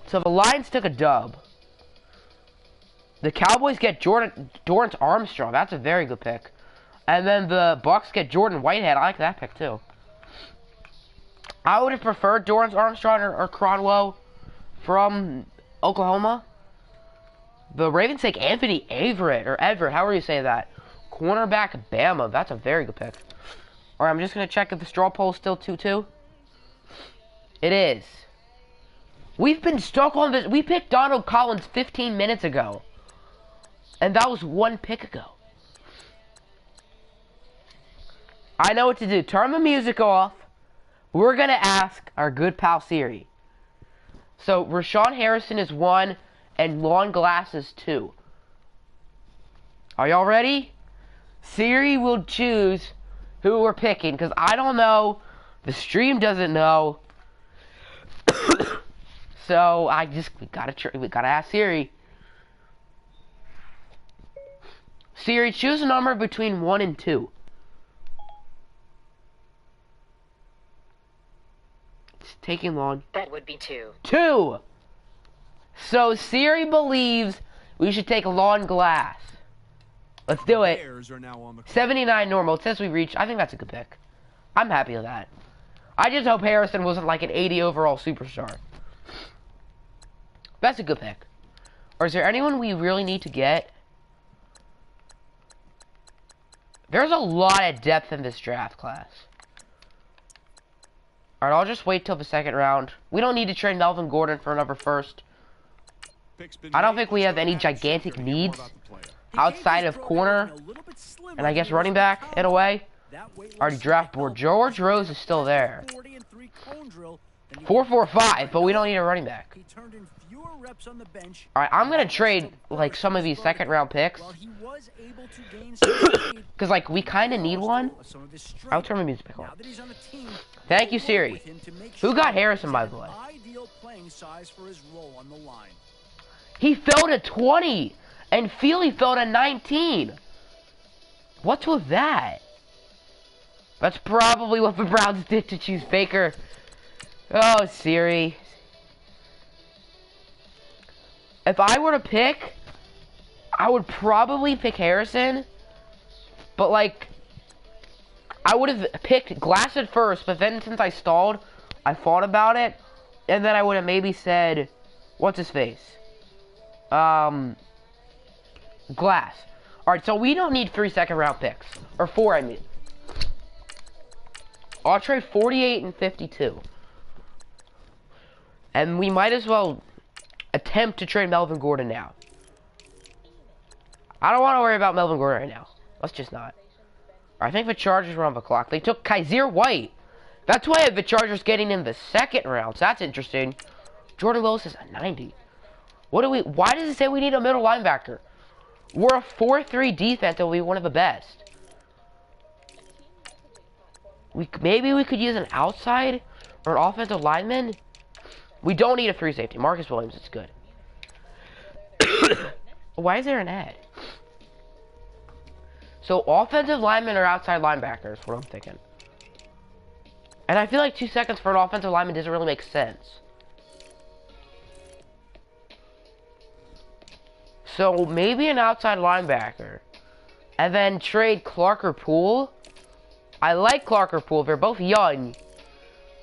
So the Lions took a dub. The Cowboys get Dorrance Armstrong. That's a very good pick. And then the Bucks get Jordan Whitehead. I like that pick too. I would have preferred Dorrance Armstrong or Cronwell from Oklahoma. The Ravens take Anthony Everett, however you say that. Cornerback Bama. That's a very good pick. Alright, I'm just going to check if the straw poll is still 2-2. It is. We've been stuck on this. We picked Donald Collins 15 minutes ago. And that was 1 pick ago. I know what to do. Turn the music off. We're going to ask our good pal Siri. So, Rashawn Harrison is 1, and Lon Glass is 2. Are y'all ready? Siri will choose who we're picking, because I don't know. The stream doesn't know. So, we gotta ask Siri. Siri, choose a number between 1 and 2. It's taking long. That would be 2. 2! So Siri believes we should take Lon Glass. Let's do it. 79 normal. It says we reached. I think that's a good pick. I'm happy with that. I just hope Harrison wasn't like an 80 overall superstar. That's a good pick. Or is there anyone we really need to get? There's a lot of depth in this draft class. Alright, I'll just wait till the 2nd round. We don't need to trade Melvin Gordon for another first. I don't think we have any gigantic needs outside of corner and I guess running back in a way. Already draft board. George Rose is still there. 4-4-5, but we don't need a running back. Alright, I'm gonna trade like some of these 2nd round picks. Because like we kinda need one. I'll turn my music back on. Thank you, Siri. Who got Harrison, by the way? He fell to 20, and Feely fell to 19. What's with that? That's probably what the Browns did to choose Baker. Oh, Siri. If I were to pick, I would probably pick Harrison, but like, I would have picked Glass at first, but then since I stalled, I thought about it, and then I would have maybe said, what's his face? Glass. Alright, so we don't need 3 2nd round picks. Or 4, I mean. I'll trade 48 and 52. And we might as well attempt to trade Melvin Gordon now. I don't want to worry about Melvin Gordon right now. Let's just not. I think the Chargers were on the clock. They took Kaiser White. That's why the Chargers getting in the 2nd round. So that's interesting. Jordan Willis is a 90. Why does it say we need a middle linebacker? We're a 4-3 defense and we're one of the best. Maybe we could use an outside or an offensive lineman. We don't need a free safety. Marcus Williams is good. Why is there an ad? So offensive linemen or outside linebackers, what I'm thinking. And I feel like 2 seconds for an offensive lineman doesn't really make sense. So maybe an outside linebacker. And then trade Clark or Poole. I like Clark or Poole. They're both young.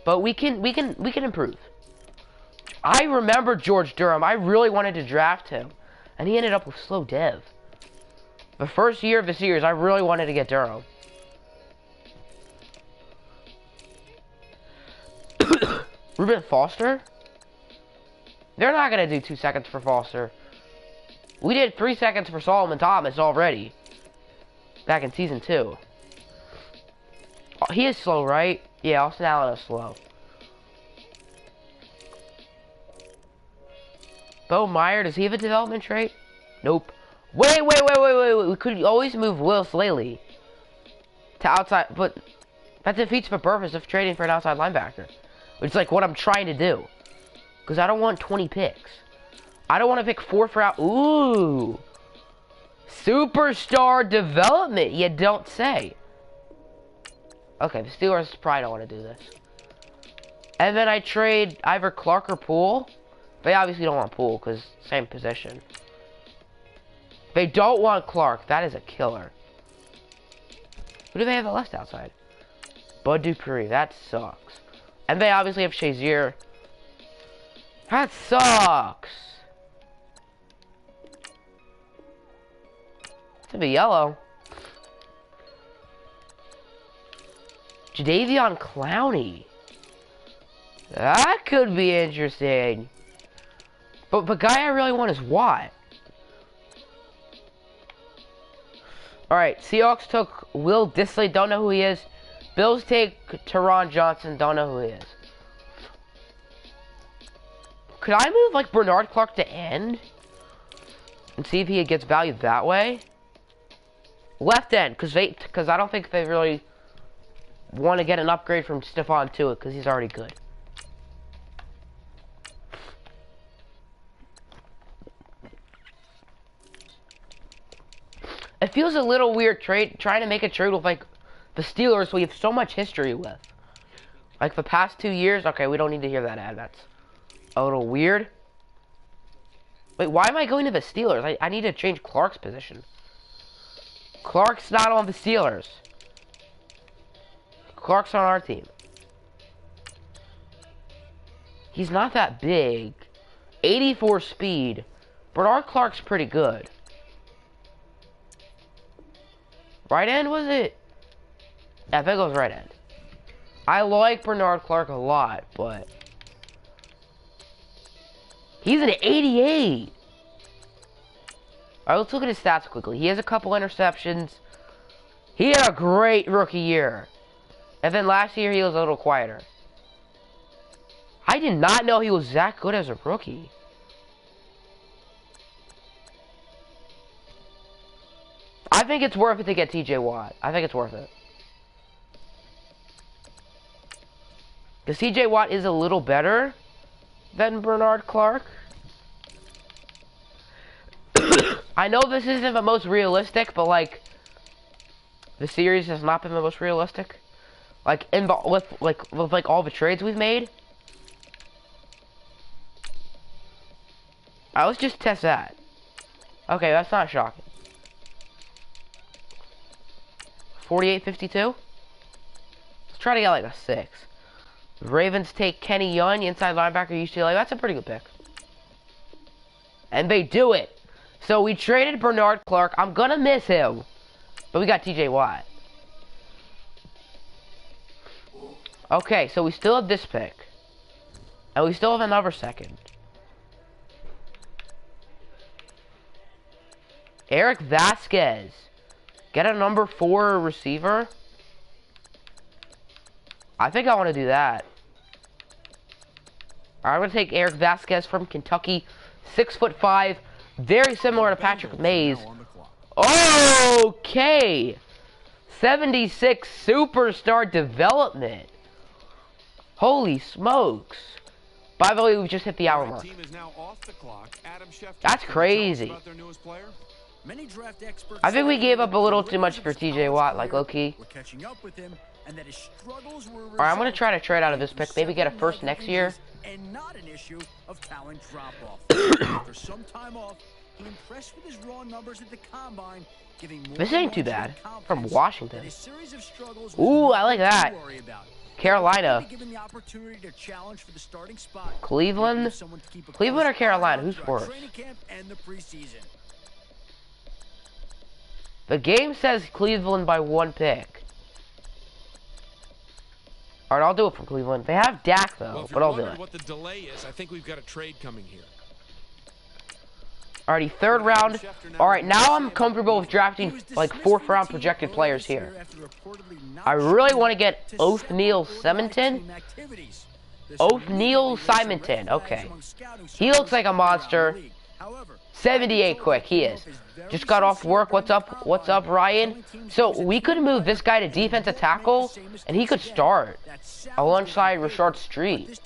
But we can improve. I remember George Durham. I really wanted to draft him. And he ended up with slow dev. The first year of the series, I really wanted to get Durham. Reuben Foster? They're not going to do 2 seconds for Foster. We did 3 seconds for Solomon Thomas already. Back in season 2. Oh, he is slow, right? Yeah, Austin Allen is slow. Bo Meyer, does he have a development trait? Nope. Wait. We could always move Will Slaley to outside, but that defeats the purpose of trading for an outside linebacker. Which is like what I'm trying to do. Because I don't want 20 picks. I don't want to pick 4 for out. Ooh. Superstar development, you don't say. Okay, the Steelers probably don't want to do this. And then I trade either Clark or Poole. They obviously don't want Poole because same position. They don't want Clark. That is a killer. Who do they have at left outside? Bud Dupree. That sucks. And they obviously have Shazier. That sucks. It's gonna be yellow. Jadeveon Clowney. That could be interesting. But the guy I really want is Watt. Alright, Seahawks took Will Dissly, don't know who he is. Bills take Teron Johnson, don't know who he is. Could I move like Bernard Clark to end? And see if he gets valued that way? Left end, because I don't think they really want to get an upgrade from Stephon Tuitt, because he's already good. It feels a little weird trying to make a trade with like the Steelers we have so much history with. Like the past 2 years. Okay, we don't need to hear that ad. That's a little weird. Wait, why am I going to the Steelers? I need to change Clark's position. Clark's not on the Steelers. Clark's on our team. He's not that big. 84 speed. Bernard Clark's pretty good. Right end, was it? Yeah, I think it was right end. I like Bernard Clark a lot, but he's an 88. Alright, let's look at his stats quickly. He has a couple interceptions. He had a great rookie year. And then last year, he was a little quieter. I did not know he was that good as a rookie. I think it's worth it to get TJ Watt. I think it's worth it. Because TJ Watt is a little better than Bernard Clark. I know this isn't the most realistic, but like the series has not been the most realistic. Like with all the trades we've made. Alright, let's just test that. Okay, that's not shocking. 48-52. Let's try to get like a 6. Ravens take Kenny Young, inside linebacker, UCLA. That's a pretty good pick. And they do it. So we traded Bernard Clark. I'm gonna miss him. But we got TJ Watt. Okay, so we still have this pick. And we still have another second. Eric Vasquez. Get a number 4 receiver. I think I want to do that. I'm going to take Eric Vasquez from Kentucky. 6'5", very similar to Patrick Mays. Okay. 76 superstar development. Holy smokes. By the way, we've just hit the hour mark. That's crazy. I think we gave up a little too much for TJ Watt, like low-key. Alright, I'm going to try to trade out of this pick. Maybe get a first next year. And not an issue of talent drop-off. After some time off, he impressed with his raw numbers at the combine, giving more. This ain't too bad. From Washington. Ooh, I like that. Carolina. Cleveland. Cleveland or Carolina? Who's worse? The game says Cleveland by 1 pick. Alright, I'll do it for Cleveland. They have Dak though, but I'll do it. What the delay is, I think we've got a trade coming here. Alrighty, 3rd round. Alright, now I'm comfortable with drafting like 4th round projected players here. I really want to get Othniel Simonton. Othniel Simonton, okay. He looks like a monster. 78 quick, he is. Just got off work. What's up, Ryan? So we could move this guy to defensive tackle, and he could start alongside Rashard Street.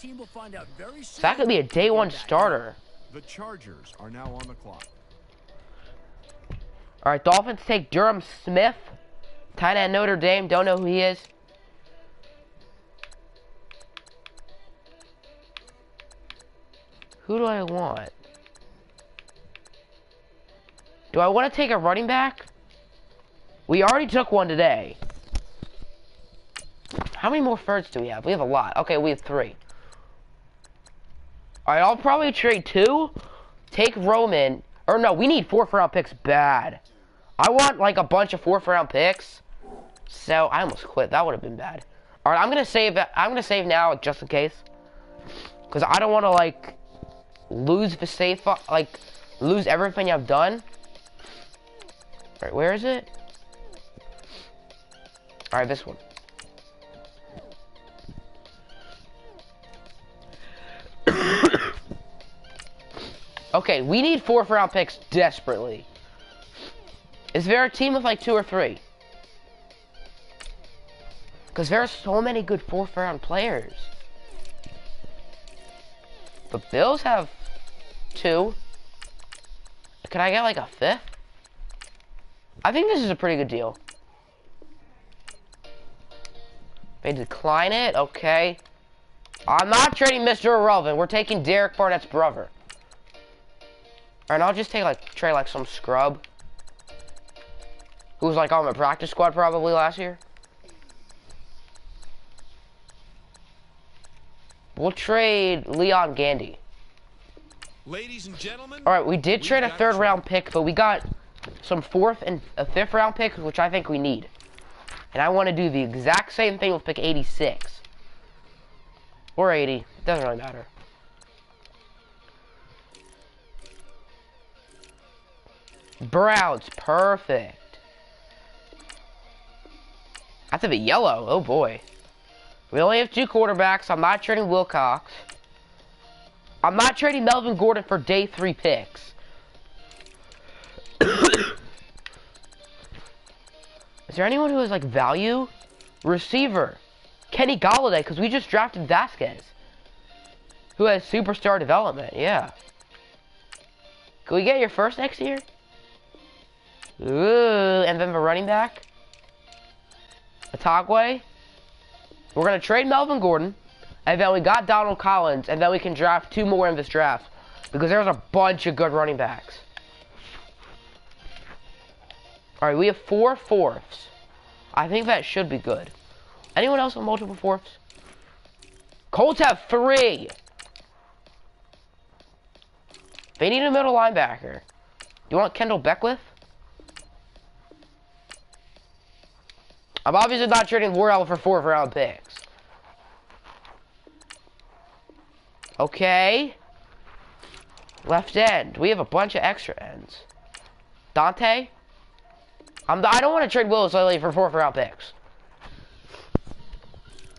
So that could be a day 1 starter. The Chargers are now on the clock. All right, Dolphins take Durham Smith, tight end Notre Dame. Don't know who he is. Who do I want? Do I want to take a running back? We already took one today. How many more thirds do we have? We have a lot. Okay, we have 3. Alright, I'll probably trade 2. Take Roman. Or no, we need 4th round picks bad. I want like a bunch of 4th round picks. So I almost quit. That would have been bad. Alright, I'm gonna save that. I'm gonna save now just in case. Because I don't want to like lose the save, like lose everything I've done. Alright, where is it? Alright, this one. Okay, we need 4th round picks desperately. Is there a team with like 2 or 3? Because there are so many good 4th round players. The Bills have 2. Can I get like a 5th? I think this is a pretty good deal. They decline it, okay. I'm not trading Mr. Irrelevant. We're taking Derek Barnett's brother. Alright, I'll just trade like some scrub. Who was like on my practice squad probably last year. We'll trade Leon Gandy. Ladies and gentlemen. Alright, we did trade a 3rd round pick, but we got some 4th and a 5th round pick, which I think we need. And I want to do the exact same thing with pick 86. Or 80. Doesn't really matter. Browns. Perfect. That's a bit yellow. Oh boy. We only have 2 quarterbacks. I'm not trading Wilcox. I'm not trading Melvin Gordon for day 3 picks. Is there anyone who has like value? Receiver. Kenny Galladay, because we just drafted Vasquez. Who has superstar development, yeah. Can we get your first next year? Ooh, and then the running back. Atagwe. We're going to trade Melvin Gordon. And then we got Donald Collins. And then we can draft 2 more in this draft. Because there's a bunch of good running backs. Alright, we have 4 fourths. I think that should be good. Anyone else with multiple fourths? Colts have 3. They need a middle linebacker. Do you want Kendall Beckwith? I'm obviously not trading Worrell for 4th round picks. Okay. Left end. We have a bunch of extra ends. Dante? I don't want to trade Willis Lilly for 4th round picks.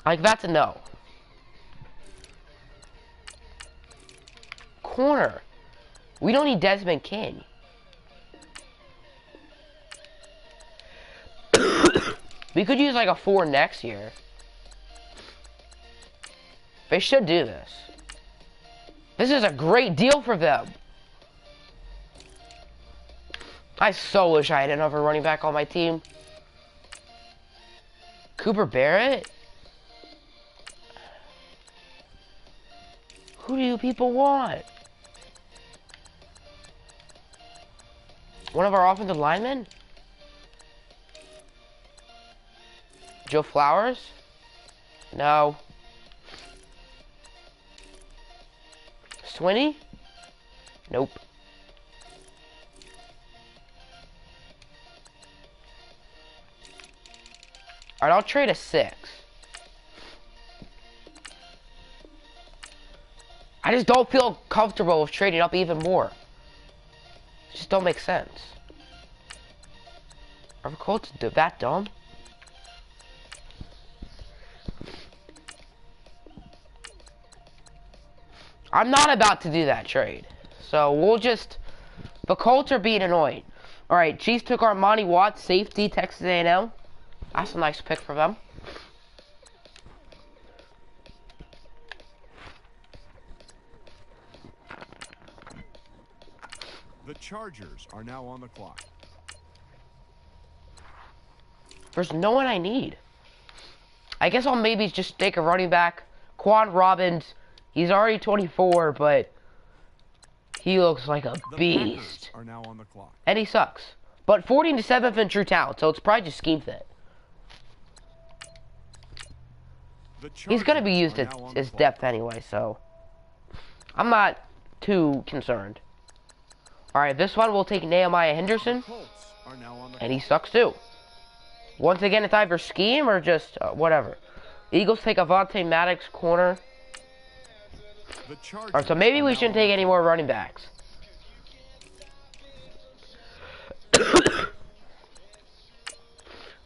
Like, that's a no. corner. We don't need Desmond King. We could use like a 4 next year. They should do this. This is a great deal for them. I so wish I had another running back on my team. Cooper Barrett? Who do you people want? One of our offensive linemen? Joe Flowers? No. Swinney? Nope. Alright, I'll trade a 6. I just don't feel comfortable with trading up even more. It just don't make sense. Are the Colts that dumb? I'm not about to do that trade. So we'll just... The Colts are being annoying. Alright, Chiefs took Armani Watts, safety, Texas A&M. That's a nice pick for them. The Chargers are now on the clock. There's no one I need. I guess I'll maybe just take a running back. Quan Robbins. He's already 24, but he looks like a beast. Are now on the clock. And he sucks. But 14th in true talent, so it's probably just scheme fit. He's going to be used as depth anyway, so I'm not too concerned. Alright, this one we'll take Nehemiah Henderson, and he sucks too. Once again, it's either scheme or just whatever. Eagles take Avonte Maddox, corner. Alright, so maybe we shouldn't take any more running backs.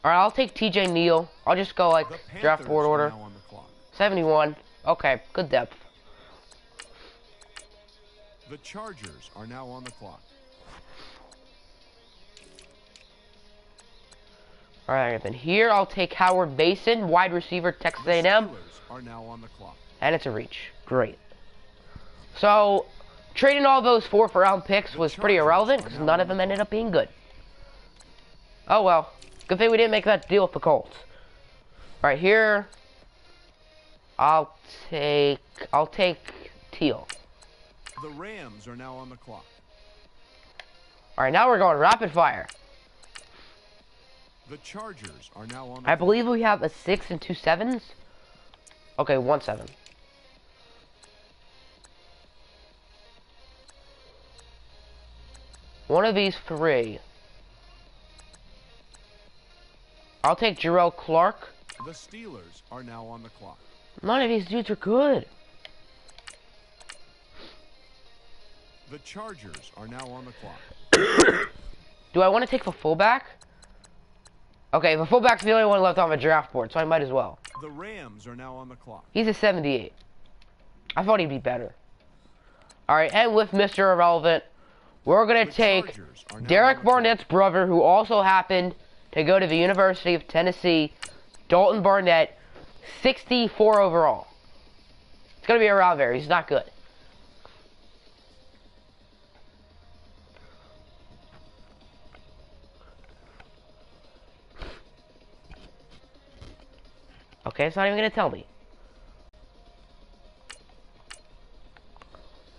Alright, I'll take TJ Neal. I'll just go like draft board order. 71. Okay, good depth. The Chargers are now on the clock. Alright, then here I'll take Howard Mason, wide receiver, Texas A&M. Are now on the clock. And it's a reach. Great. So, trading all those 4th round picks was pretty irrelevant because none of them ended up being good. Oh well. Good thing we didn't make that deal with the Colts. Right here, I'll take Teal. The Rams are now on the clock. Alright, now we're going rapid fire. The Chargers are now on the I believe we have a 6 and 2 7s. Okay, 1 7. One of these 3. I'll take Jarrell Clark. The Steelers are now on the clock. None of these dudes are good. The Chargers are now on the clock. Do I want to take the fullback? Okay, the fullback's the only one left on the draft board, so I might as well. The Rams are now on the clock. He's a 78. I thought he'd be better. Alright, and with Mr. Irrelevant, we're going to take Derek Barnett's brother, who also happened to go to the University of Tennessee, Dalton Barnett, 64 overall. It's going to be around there. He's not good. Okay, it's not even going to tell me.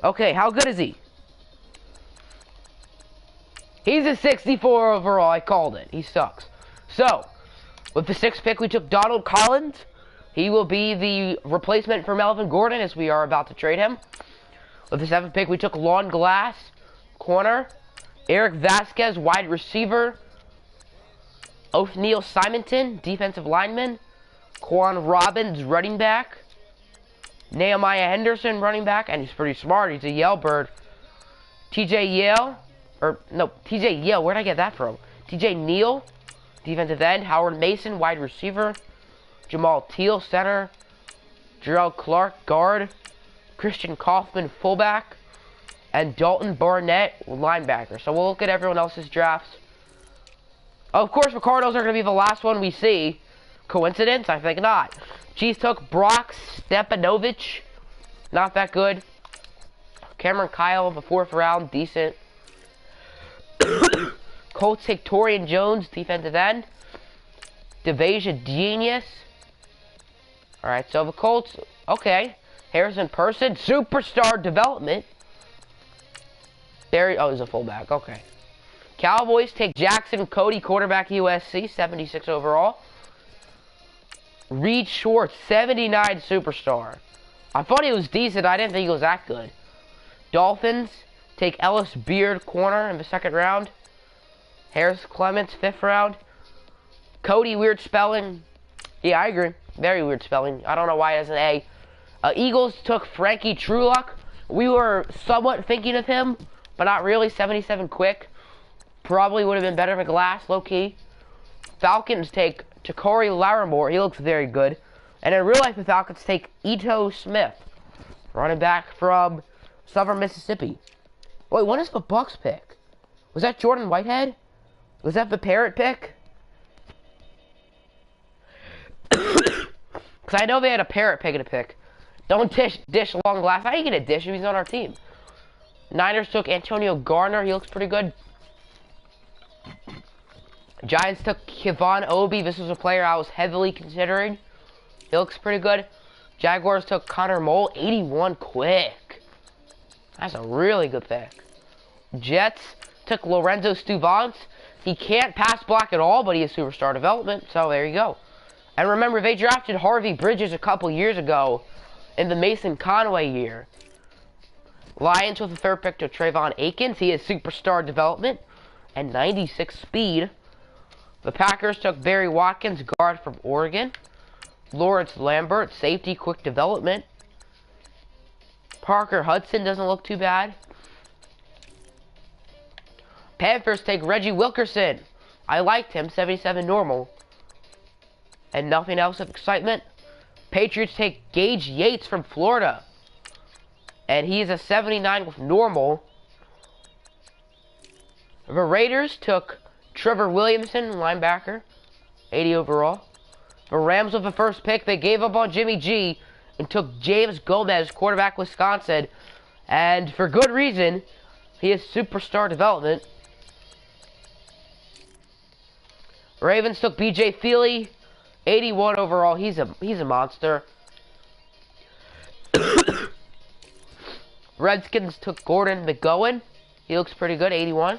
Okay, how good is he? He's a 64 overall. I called it. He sucks. So, with the 6th pick, we took Donald Collins. He will be the replacement for Melvin Gordon, as we are about to trade him. With the 7th pick, we took Lon Glass, corner. Eric Vasquez, wide receiver. Othniel Simonton, defensive lineman. Quan Robbins, running back. Nehemiah Henderson, running back. And he's pretty smart. He's a Yale bird. TJ Yale. TJ Yale. Where'd I get that from? TJ Neal, defensive end. Howard Mason, wide receiver. Jamal Teal, center. Jarrell Clark, guard. Christian Kaufman, fullback. and Dalton Barnett, linebacker. So we'll look at everyone else's drafts. Of course, the Cardinals are going to be the last one we see. Coincidence? I think not. Chiefs took Brock Stepanovich. Not that good. Cameron Kyle in the 4th round. Decent. Colts take Torian Jones, defensive end. Devasia Genius. Alright, so the Colts, okay. Harrison Person, superstar development. There, oh, he's a fullback, okay. Cowboys take Jackson Cody, quarterback USC, 76 overall. Reed Schwartz, 79 superstar. I thought he was decent, I didn't think he was that good. Dolphins take Ellis Beard, corner, in the 2nd round. Harris Clements, 5th round. Cody, weird spelling. Yeah, I agree. Very weird spelling. I don't know why it has an A. Eagles took Frankie Trulock. We were somewhat thinking of him, but not really. 77 quick. Probably would have been better for Glass, low-key. Falcons take Takori Larimore. He looks very good. And in real life, the Falcons take Ito Smith, running back from Southern Mississippi. Wait, when is the Bucks pick? Was that Jordan Whitehead? Was that the Parrot pick? Because I know they had a Parrot pick and a pick. Don't dish long glass. How you gonna dish if he's on our team? Niners took Antonio Garner. He looks pretty good. Giants took Kevon Obi. This was a player I was heavily considering. He looks pretty good. Jaguars took Connor Mole. 81 quick. That's a really good pick. Jets took Lorenzo Stuvance. He can't pass block at all, but he has superstar development. So there you go. And remember, they drafted Harvey Bridges a couple years ago in the Mason Conway year. Lions with the 3rd pick to Trayvon Akins. He has superstar development and 96 speed. The Packers took Barry Watkins, guard from Oregon. Lawrence Lambert, safety, quick development. Parker Hudson doesn't look too bad. Panthers take Reggie Wilkerson. I liked him, 77 normal. And nothing else of excitement. Patriots take Gage Yates from Florida. And he is a 79 with normal. The Raiders took Trevor Williamson, linebacker, 80 overall. The Rams with the 1st pick, they gave up on Jimmy G and took James Gomez, quarterback, Wisconsin. And for good reason, he has superstar development. Ravens took B.J. Feely, 81 overall. He's a monster. Redskins took Gordon McGowan. He looks pretty good, 81.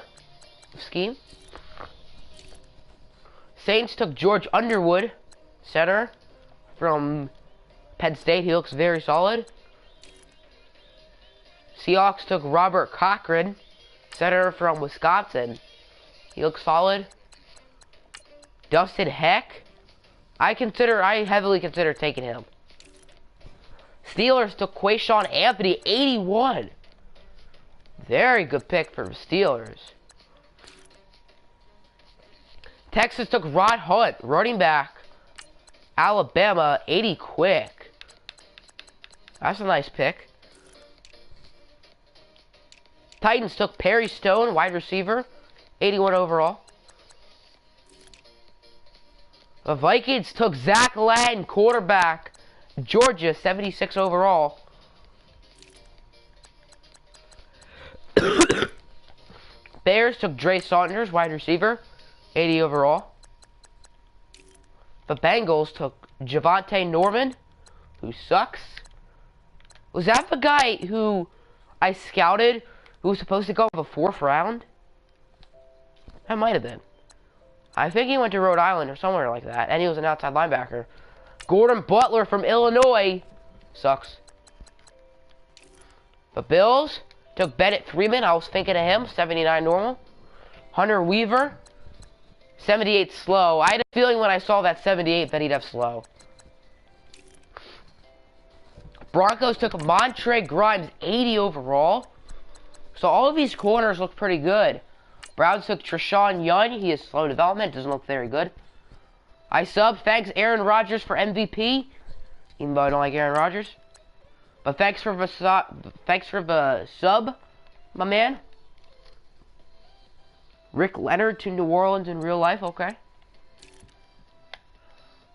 Scheme. Saints took George Underwood, center, from Penn State. He looks very solid. Seahawks took Robert Cochran, center from Wisconsin. He looks solid. Dustin Heck. I heavily consider taking him. Steelers took Quayshawn Anthony, 81. Very good pick for the Steelers. Texas took Rod Hunt, running back, Alabama, 80 quick. That's a nice pick. Titans took Perry Stone, wide receiver, 81 overall. The Vikings took Zach Ladden, quarterback, Georgia, 76 overall. Bears took Dre Saunders, wide receiver, 80 overall. The Bengals took Javonte Norman, who sucks. Was that the guy who I scouted, who was supposed to go in the 4th round? That might have been. I think he went to Rhode Island or somewhere like that, and he was an outside linebacker. Gordon Butler from Illinois. Sucks. The Bills took Bennett Freeman. I was thinking of him. 79 normal. Hunter Weaver. 78 slow. I had a feeling when I saw that 78 that he'd have slow. Broncos took Montre Grimes. 80 overall. So all of these corners look pretty good. Browns took Treshaun Young. He has slow development. Doesn't look very good. I sub. Thanks Aaron Rodgers for MVP. Even though I don't like Aaron Rodgers. But thanks for the sub, my man. Rick Leonard to New Orleans in real life, okay.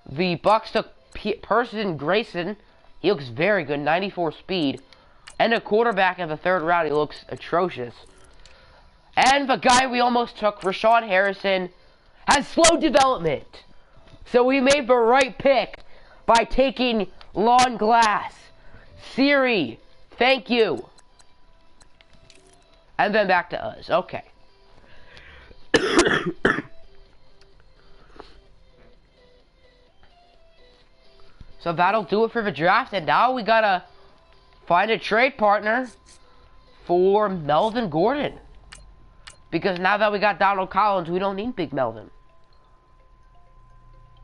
The Bucks took Person Grayson. He looks very good, 94 speed. And a quarterback in the 3rd round, he looks atrocious. And the guy we almost took, Rashawn Harrison, has slow development. So we made the right pick by taking Lon Glass. Siri, thank you. And then back to us. Okay. So that'll do it for the draft. And now we gotta find a trade partner for Melvin Gordon. Because now that we got Donald Collins, we don't need Big Melvin.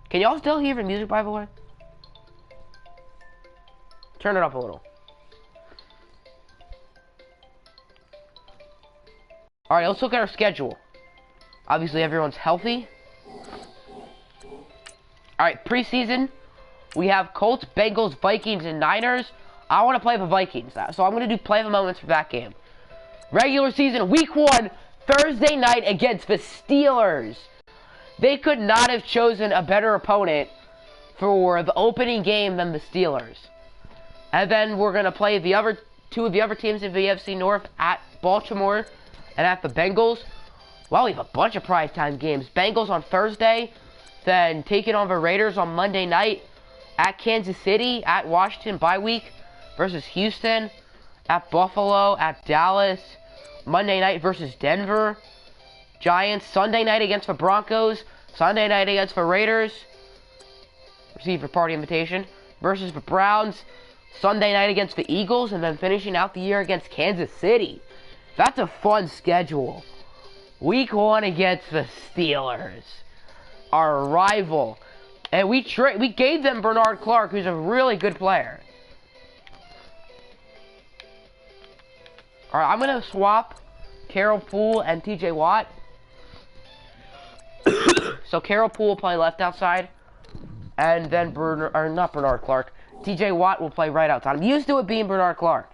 Can y'all still hear the music, by the way? Turn it up a little. Alright, let's look at our schedule. Obviously, everyone's healthy. Alright, preseason. We have Colts, Bengals, Vikings, and Niners. I want to play the Vikings, so I'm going to do play the moments for that game. Regular season, week 1, Thursday night against the Steelers. They could not have chosen a better opponent for the opening game than the Steelers. And then we're going to play the two of the other teams in the AFC North at Baltimore and at the Bengals. Well, we have a bunch of primetime games. Bengals on Thursday, then taking on the Raiders on Monday night, at Kansas City, at Washington bye week versus Houston, at Buffalo, at Dallas, Monday night versus Denver, Giants, Sunday night against the Broncos, Sunday night against the Raiders, receive your party invitation, versus the Browns, Sunday night against the Eagles, and then finishing out the year against Kansas City. That's a fun schedule. Week 1 against the Steelers, our rival. And we gave them Bernard Clark, who's a really good player. Alright, I'm going to swap Carol Poole and TJ Watt. So Carol Poole will play left outside. And then not Bernard Clark. TJ Watt will play right outside. I'm used to it being Bernard Clark.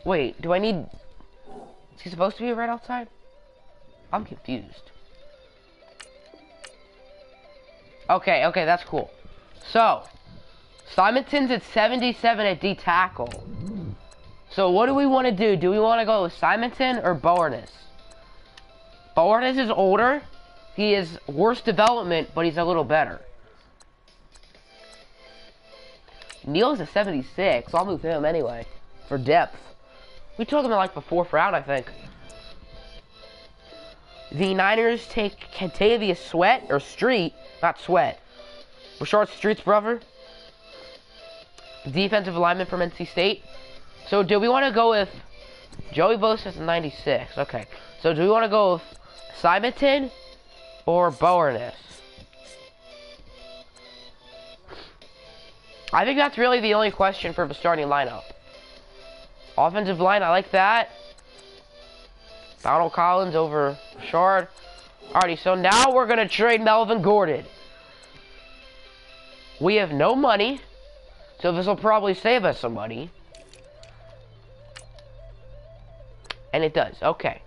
Wait, do I need... Is he supposed to be right outside? I'm confused. Okay, that's cool. So, Simonson's at 77 at D tackle. So what do we want to do? Do we want to go with Simonson or Boernes? Boernes is older. He is worse development, but he's a little better. Neal's a 76. I'll move him anyway. For depth. We took him in like the 4th round, I think. The Niners take Kentavious Sweat, or Street, not Sweat. Rashard Street's brother. Defensive lineman from NC State. So do we want to go with Joey Bosa's 96? Okay. So do we want to go with Simonton or Boernes? I think that's really the only question for the starting lineup. Offensive line, I like that. Donald Collins over Rashard. Alrighty, so now we're going to trade Melvin Gordon. We have no money, so this will probably save us some money. And it does, okay.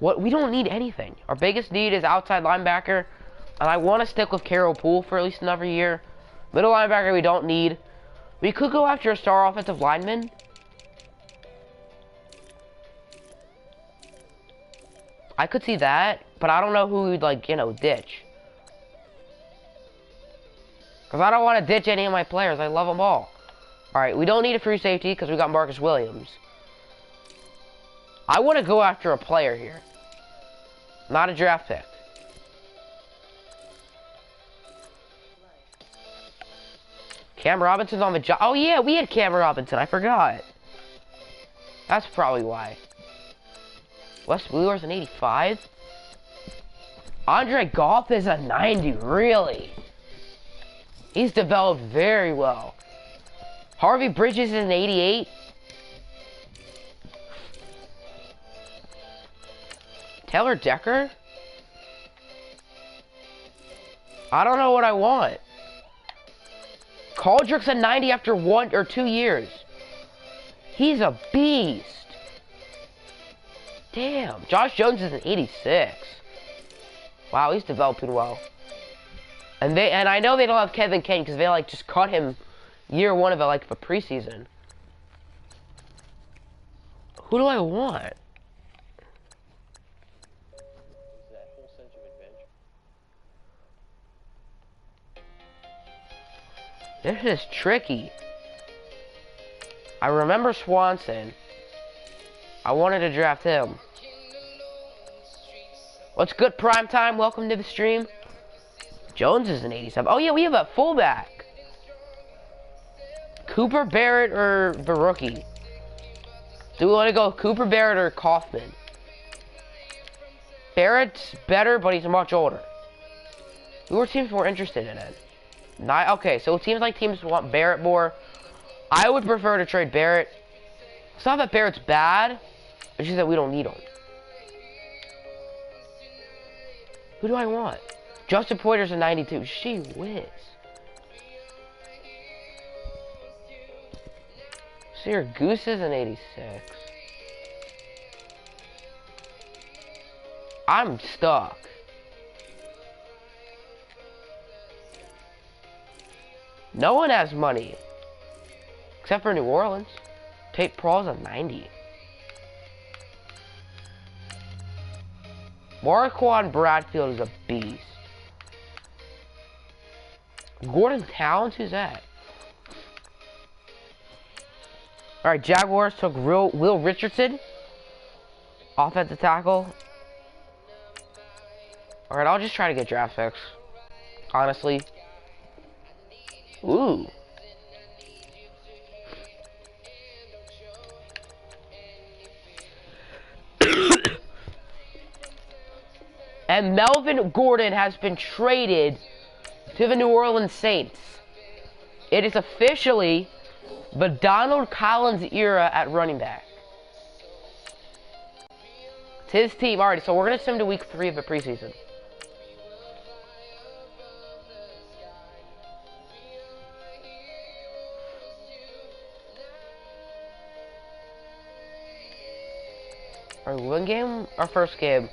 We don't need anything. Our biggest need is outside linebacker, and I want to stick with Carol Poole for at least another year. Middle linebacker we don't need. We could go after a star offensive lineman. I could see that, but I don't know who we'd, like, ditch. Because I don't want to ditch any of my players. I love them all. Alright, we don't need a free safety because we got Marcus Williams. I want to go after a player here. Not a draft pick. Cam Robinson's on the job. Oh, yeah, we had Cam Robinson. I forgot. That's probably why. Wes Wheeler's an 85. Andre Goff is a 90, really. He's developed very well. Harvey Bridges is an 88. Taylor Decker? I don't know what I want. Caldrick's a 90 after 1 or 2 years. He's a beast. Damn. Josh Jones is an 86. Wow, he's developing well. And I know they don't have Kevin Kane because they like just cut him year 1 of it like for preseason. Who do I want? This is tricky. I remember Swanson. I wanted to draft him. What's good, prime time? Welcome to the stream. Jones is an 87. Oh yeah, we have a fullback. Cooper Barrett or the rookie? Do we want to go Cooper Barrett or Kaufman? Barrett's better, but he's much older. Who are teams more interested in it? Okay, so it seems like teams want Barrett more. I would prefer to trade Barrett. It's not that Barrett's bad, it's just that we don't need him. Who do I want? Justin Poyer's a 92. She whiz. Sir Goose is an 86. I'm stuck. No one has money. Except for New Orleans. Tate Prall's a 90. Marquand Bradfield is a beast. Gordon Towns? Who's that? Alright, Jaguars took Will Richardson. Offensive tackle. Alright, I'll just try to get draft picks. Honestly. Ooh. And Melvin Gordon has been traded to the New Orleans Saints. It is officially the Donald Collins era at running back. It's his team. Alright, so we're going to send him to week 3 of the preseason. Our one game? Our first game.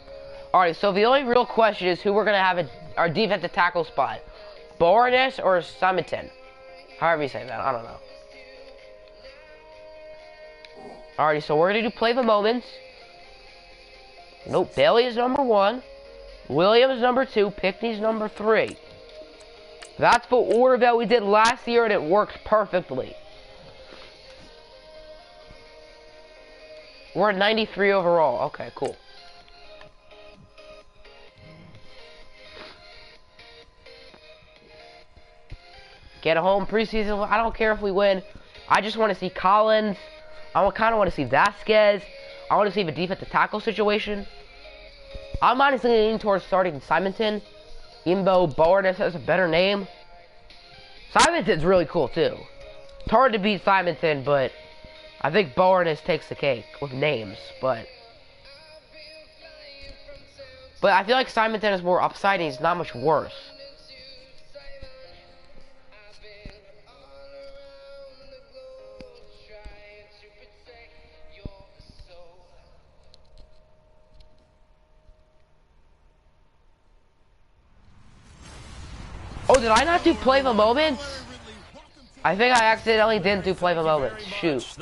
Alright, so the only real question is who we're going to have at our defensive tackle spot. Bournes or Simonton? However you say that, I don't know. Alrighty, so we're going to do play the moments. Nope, Bailey is number 1. Williams number 2. Pickney's number 3. That's the order that we did last year, and it worked perfectly. We're at 93 overall. Okay, cool. Get a home preseason. I don't care if we win. I just want to see Collins. I kind of want to see Vasquez. I want to see the defensive tackle situation. I'm honestly leaning towards starting Simonton, even though Bournes has a better name. Simonton's really cool too. It's hard to beat Simonton, but I think Bournes takes the cake with names. But I feel like Simonton is more upside and he's not much worse. Oh, did I not do play the moments? I think I accidentally didn't do play the moments. Shoot.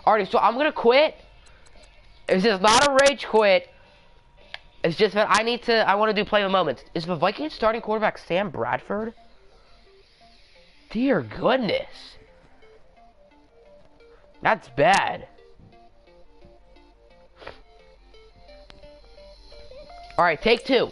Alright, so I'm gonna quit. It's just not a rage quit. It's just that I want to do play the moments. Is the Vikings starting quarterback Sam Bradford? Dear goodness. That's bad. Alright, take 2.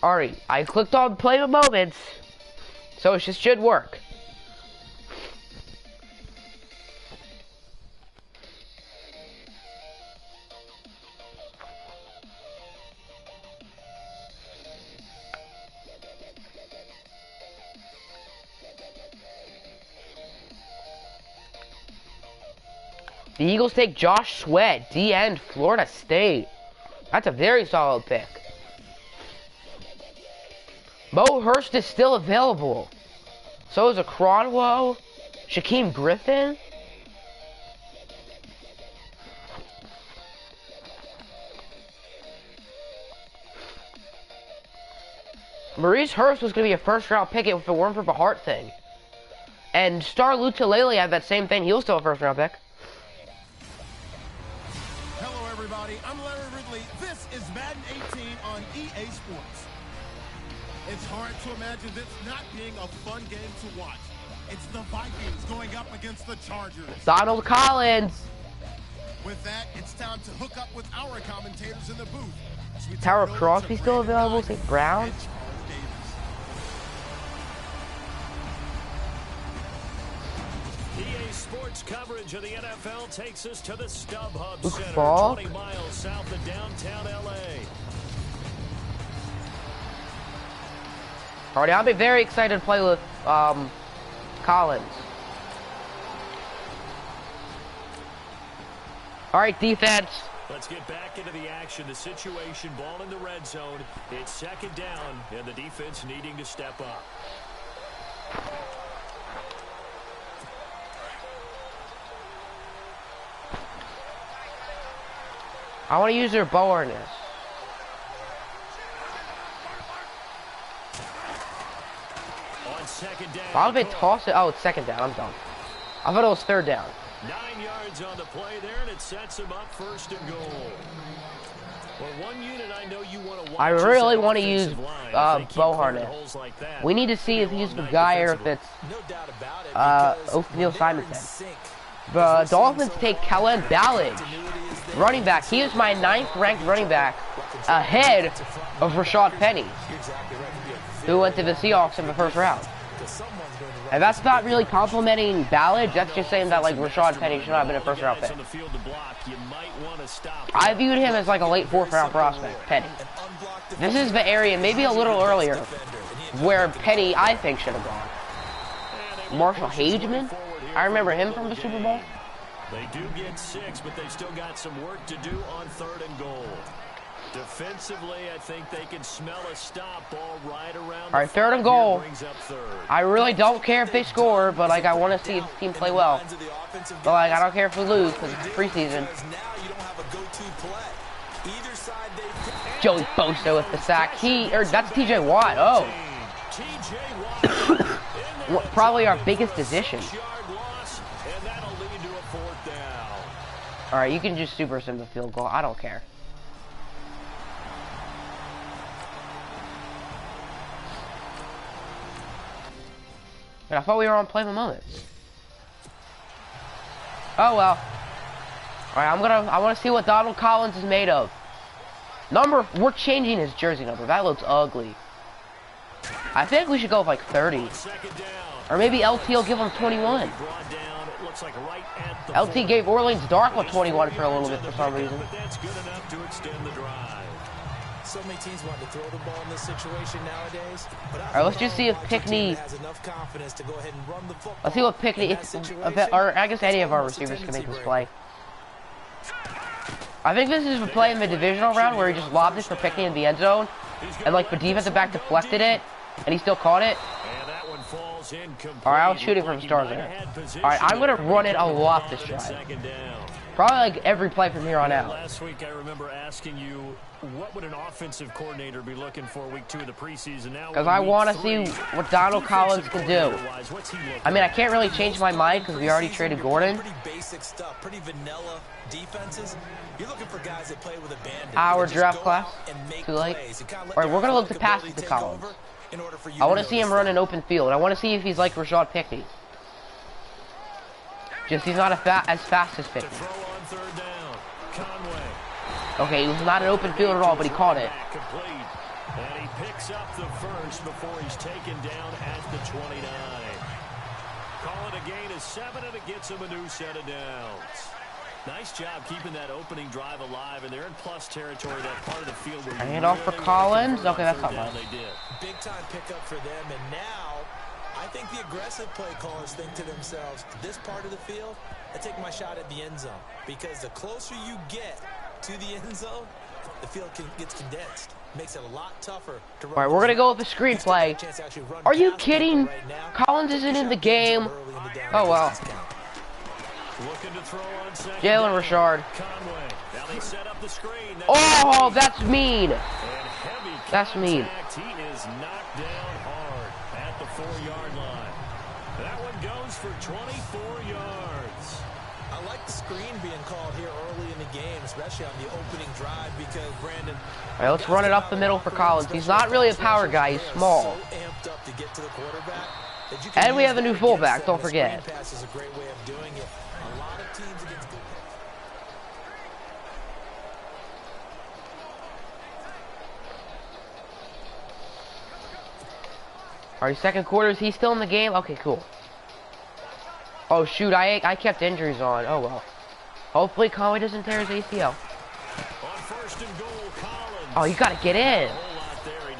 Alright, I clicked on play the moments, so it just should work. The Eagles take Josh Sweat, D-end, Florida State. That's a very solid pick. Mo Hurst is still available. So is a Cronwell, Shaquem Griffin. Maurice Hurst was going to be a first-round pick if it weren't for the heart thing. And Star Lutulele had that same thing. He was still a first-round pick. Hello, everybody. I'm Larry Ridley. This is Madden 18 on EA Sports. It's hard to imagine this not being a fun game to watch. It's the Vikings going up against the Chargers. Donald Collins. With that, it's time to hook up with our commentators in the booth. Tower Crosby still available? St. Brown? EA Sports coverage of the NFL takes us to the StubHub Luke Center, Falk. 20 miles south of downtown LA. Alright, I'll be very excited to play with Collins. Alright, defense. Let's get back into the action. The situation, ball in the red zone. It's second down, and the defense needing to step up. I want to use their bow harness. On second down. I'll be toss it. Oh, it's second down. I'm done. I thought it was third down. 9 yards on the play there, and it sets him up first and goal. Well, one unit I know you want to watch. I really want to use bow harness. Like that, we need to see if he's the guy or if it's Othniel Simonson. The Dolphins take Kellen Ballage, running back. He is my 9th ranked running back, ahead of Rashad Penny, who went to the Seahawks in the first round. And that's not really complimenting Ballage. That's just saying that like Rashad Penny should not have been a first round pick. I viewed him as like a late 4th round prospect, Penny. This is the area, maybe a little earlier, where Penny I think should have gone. Marshall Hageman? I remember him from the Super Bowl. They do get 6, but they still got some work to do on 3rd and goal. Defensively, I think they can smell a stop ball right around. All right, 3rd and goal. Third. I really don't care if they score, but like I want to see the team play well. But like I don't care if we lose because it's preseason. Joey Bosa with the sack. That's TJ Watt. Oh. Probably our biggest addition. Alright, you can just super sim the field goal. I don't care. But I thought we were on play the moments. Oh well. Alright, I want to see what Donald Collins is made of. We're changing his jersey number. That looks ugly. I think we should go with like 30. Or maybe LT will give him 21. LT gave Orleans Darkwa 21 for a little bit for some reason. So many teams want to throw the ball in this situation nowadays. Alright, let's just see if Pickney. Let's see what Pickney. Or I guess any of our receivers can make this play. I think this is a play in the divisional round where he just lobbed it for Pickney in the end zone, and like the defensive back deflected it, and he still caught it. Alright, I was shooting from the stars there. Alright, I'm gonna run it a lot this drive. Probably like every play from here on out. Last week I remember asking you, what would an offensive coordinator be looking for week 2 of the preseason? Because I want to see what Donald Collins can do. I mean, I can't really change my mind because we already traded Gordon. Pretty basic stuff, pretty vanilla defenses. You're looking for guys that play with abandon. Our draft class. Too late. Alright, we're gonna look to pass it to Collins. I want to see him run an open field. I want to see if he's like Rashad Pickney. Just he's not as fast as Pickney. Okay, it was not an open field at all, but he caught it. And he picks up the first before he's taken down at the 29. Call it a gain of 7, and it gets him a new set of downs. Nice job keeping that opening drive alive, and they're in plus territory, that part of the field where hand off for Collins. Okay, that's not much. Big time pickup for them, and now I think the aggressive play callers think to themselves, this part of the field, I take my shot at the end zone. Because the closer you get to the end zone, the field gets condensed. Makes it a lot tougher to run. All right, we're going to go with the screenplay. Are you kidding? Collins isn't in the game. Oh, well. Jalen Richard. Oh, that's mean. That's mean. He is knocked down hard at the 4-yard line. That one goes for 24 yards. I like the screen being called here early in the game, especially on the opening drive, because Brandon. All right, let's run it up the middle for Collins. He's not really a power guy. He's small. And we have a new fullback. Don't forget. Alright, second quarter, is he still in the game? Okay, cool. Oh shoot, I kept injuries on. Oh well. Hopefully Conway doesn't tear his ACL. Oh, you gotta get in.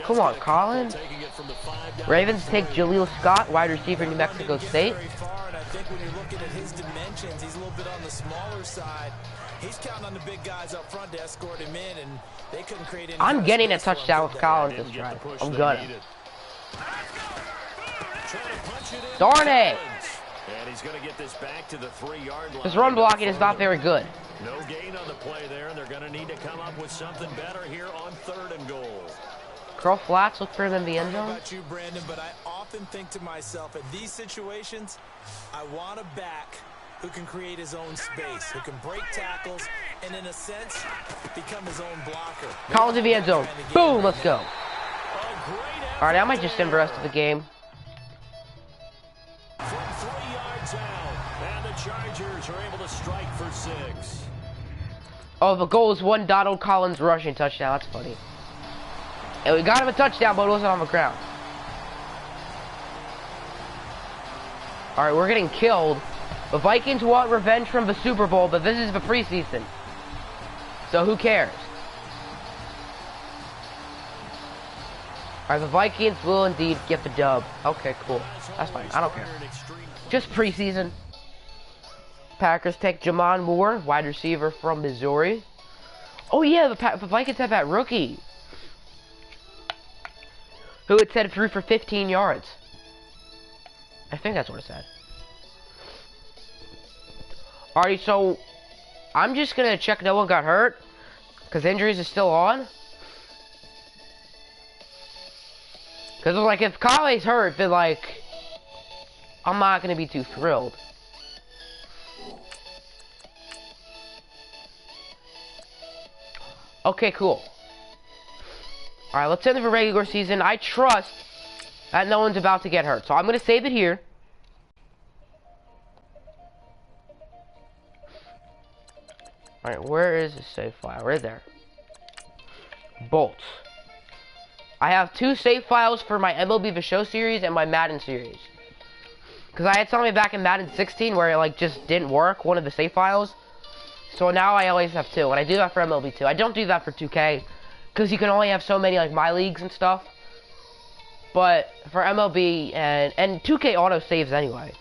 Come on, Colin. Ravens take Jaleel Scott, wide receiver, New Mexico State. I think when you're looking at his dimensions, he's a little bit on the smaller side. He's counting on the big guys up front to escort him in, and they couldn't create any. I'm getting a touchdown with Collins this drive. I'm gonna. Darn it! And he's going to get this back to the 3-yard line. His run blocking is not very good. No gain on the play there, and they're going to need to come up with something better here on 3rd and goal. Curl flats, look for him in the end I don't zone. know about you, Brandon, but I often think to myself, in these situations, I want a back who can create his own space, who can break tackles, and in a sense, become his own blocker. Collins in the end zone. Boom, let's go. Alright, I might just end the rest of the game. From 3 yards out, and the Chargers are able to strike for 6. Oh, the goal is one Donald Collins rushing touchdown. That's funny. And we got him a touchdown, but it wasn't on the ground. Alright, we're getting killed. The Vikings want revenge from the Super Bowl, but this is the preseason. So who cares? Alright, the Vikings will indeed get the dub. Okay, cool. That's fine. I don't care. Just preseason. Packers take Jamon Moore, wide receiver from Missouri. Oh yeah, the Vikings have that rookie. Who it said threw for 15 yards. I think that's what it said. Alright, so I'm just gonna check no one got hurt, because injuries are still on. Because, like, if Conway's hurt, then, like, I'm not going to be too thrilled. Okay, cool. Alright, let's end the regular season. I trust that no one's about to get hurt. So I'm going to save it here. Alright, where is the save file? Right there. Bolts. I have 2 save files for my MLB The Show series and my Madden series. Because I had something back in Madden 16 where it like just didn't work, one of the save files. So now I always have 2, and I do that for MLB 2. I don't do that for 2K, because you can only have so many like my leagues and stuff. But for MLB and 2K auto saves anyway.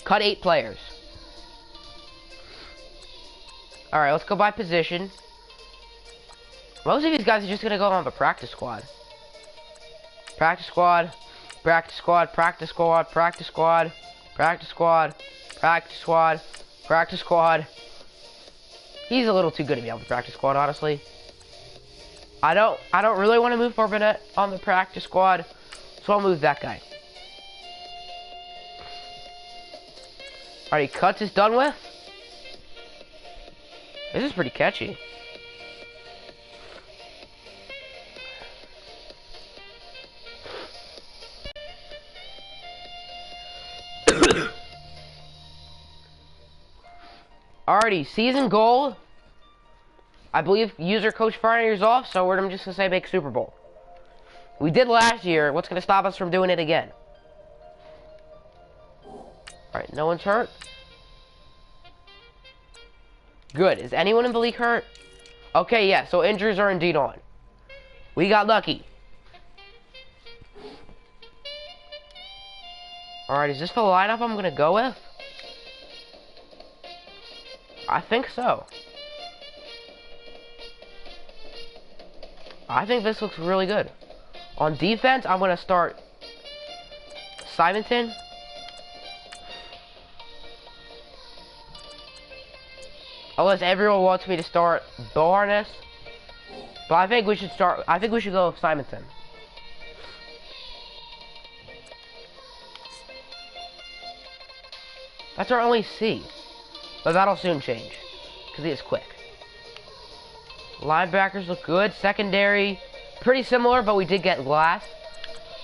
Cut 8 players. Alright, let's go by position. Most of these guys are just gonna go on the practice squad. Practice squad, practice squad, practice squad, practice squad, practice squad, practice squad, practice squad. He's a little too good to be on the practice squad, honestly. I don't really want to move Forburnette on the practice squad, so I'll move that guy. Alright, cuts is done with. This is pretty catchy. Alrighty, season goal. I believe user coach Friday years off, so I'm just gonna say make Super Bowl. We did last year. What's gonna stop us from doing it again? Alright, no one's hurt. Good. Is anyone in the league hurt? Okay, yeah, so injuries are indeed on. We got lucky. Alright, is this the lineup I'm gonna go with? I think so. I think this looks really good. On defense, I'm gonna start Simonton. Unless everyone wants me to start Boban. But I think we should go with Simonton. That's our only C. But that'll soon change. Because he is quick. Linebackers look good. Secondary, pretty similar, but we did get Glass.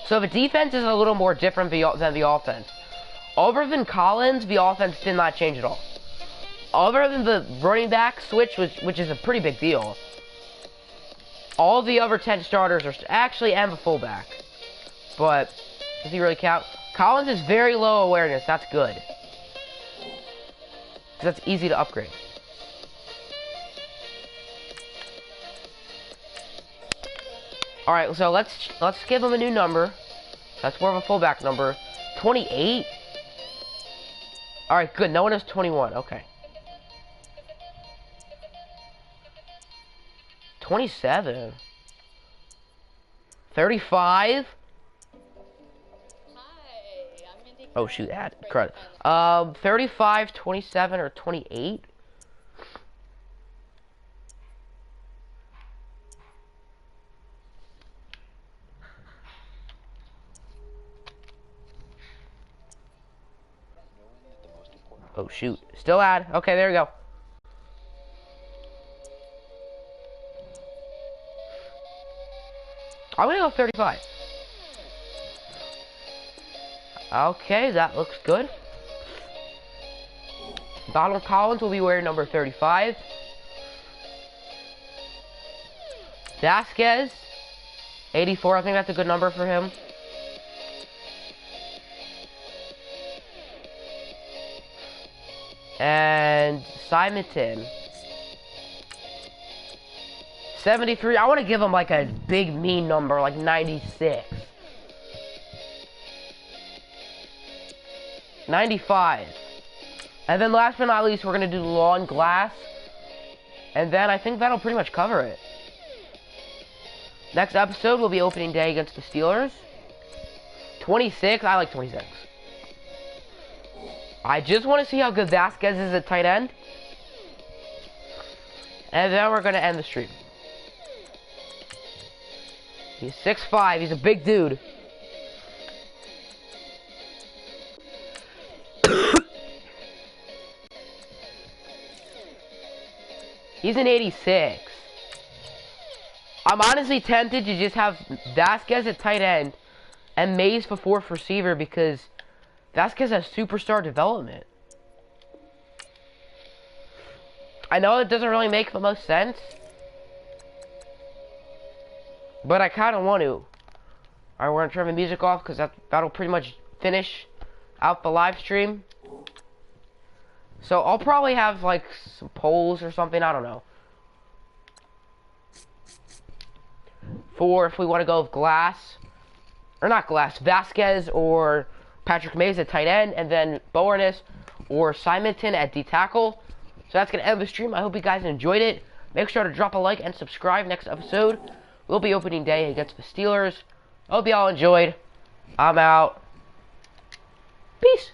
So the defense is a little more different than the offense. Other than Collins, the offense did not change at all. Other than the running back switch, which is a pretty big deal, all the other 10 starters are actually, and the fullback. But, does he really count? Collins is very low awareness. That's good. That's easy to upgrade. Alright, so let's give him a new number. That's more of a fullback number. 28? Alright, good. No one has 21. Okay. 27. 35. Oh shoot, ad crud. 35, 27, or 28. Oh shoot, still ad. Okay, there we go. I'm gonna go 35. Okay, that looks good. Donald Collins will be wearing number 35. Vasquez, 84. I think that's a good number for him. And Simonton, 73. I want to give him like a big mean number, like 96. 95. And then last but not least, we're going to do Lawn Glass. And then I think that'll pretty much cover it. Next episode will be opening day against the Steelers. 26. I like 26. I just want to see how good Vasquez is at tight end. And then we're going to end the stream. He's 6'5". He's a big dude. He's an 86. I'm honestly tempted to just have Vasquez at tight end and Mays for fourth receiver because Vasquez has superstar development. I know it doesn't really make the most sense, but I kind of want to. Alright, we're going to turn the music off because that'll pretty much finish out the live stream. So I'll probably have like some polls or something, I don't know. For if we want to go with Vasquez or Patrick Mays at tight end, and then Boban or Simonton at D tackle. So that's going to end the stream. I hope you guys enjoyed it. Make sure to drop a like and subscribe. Next episode will be opening day against the Steelers. I hope you all enjoyed. I'm out. Peace.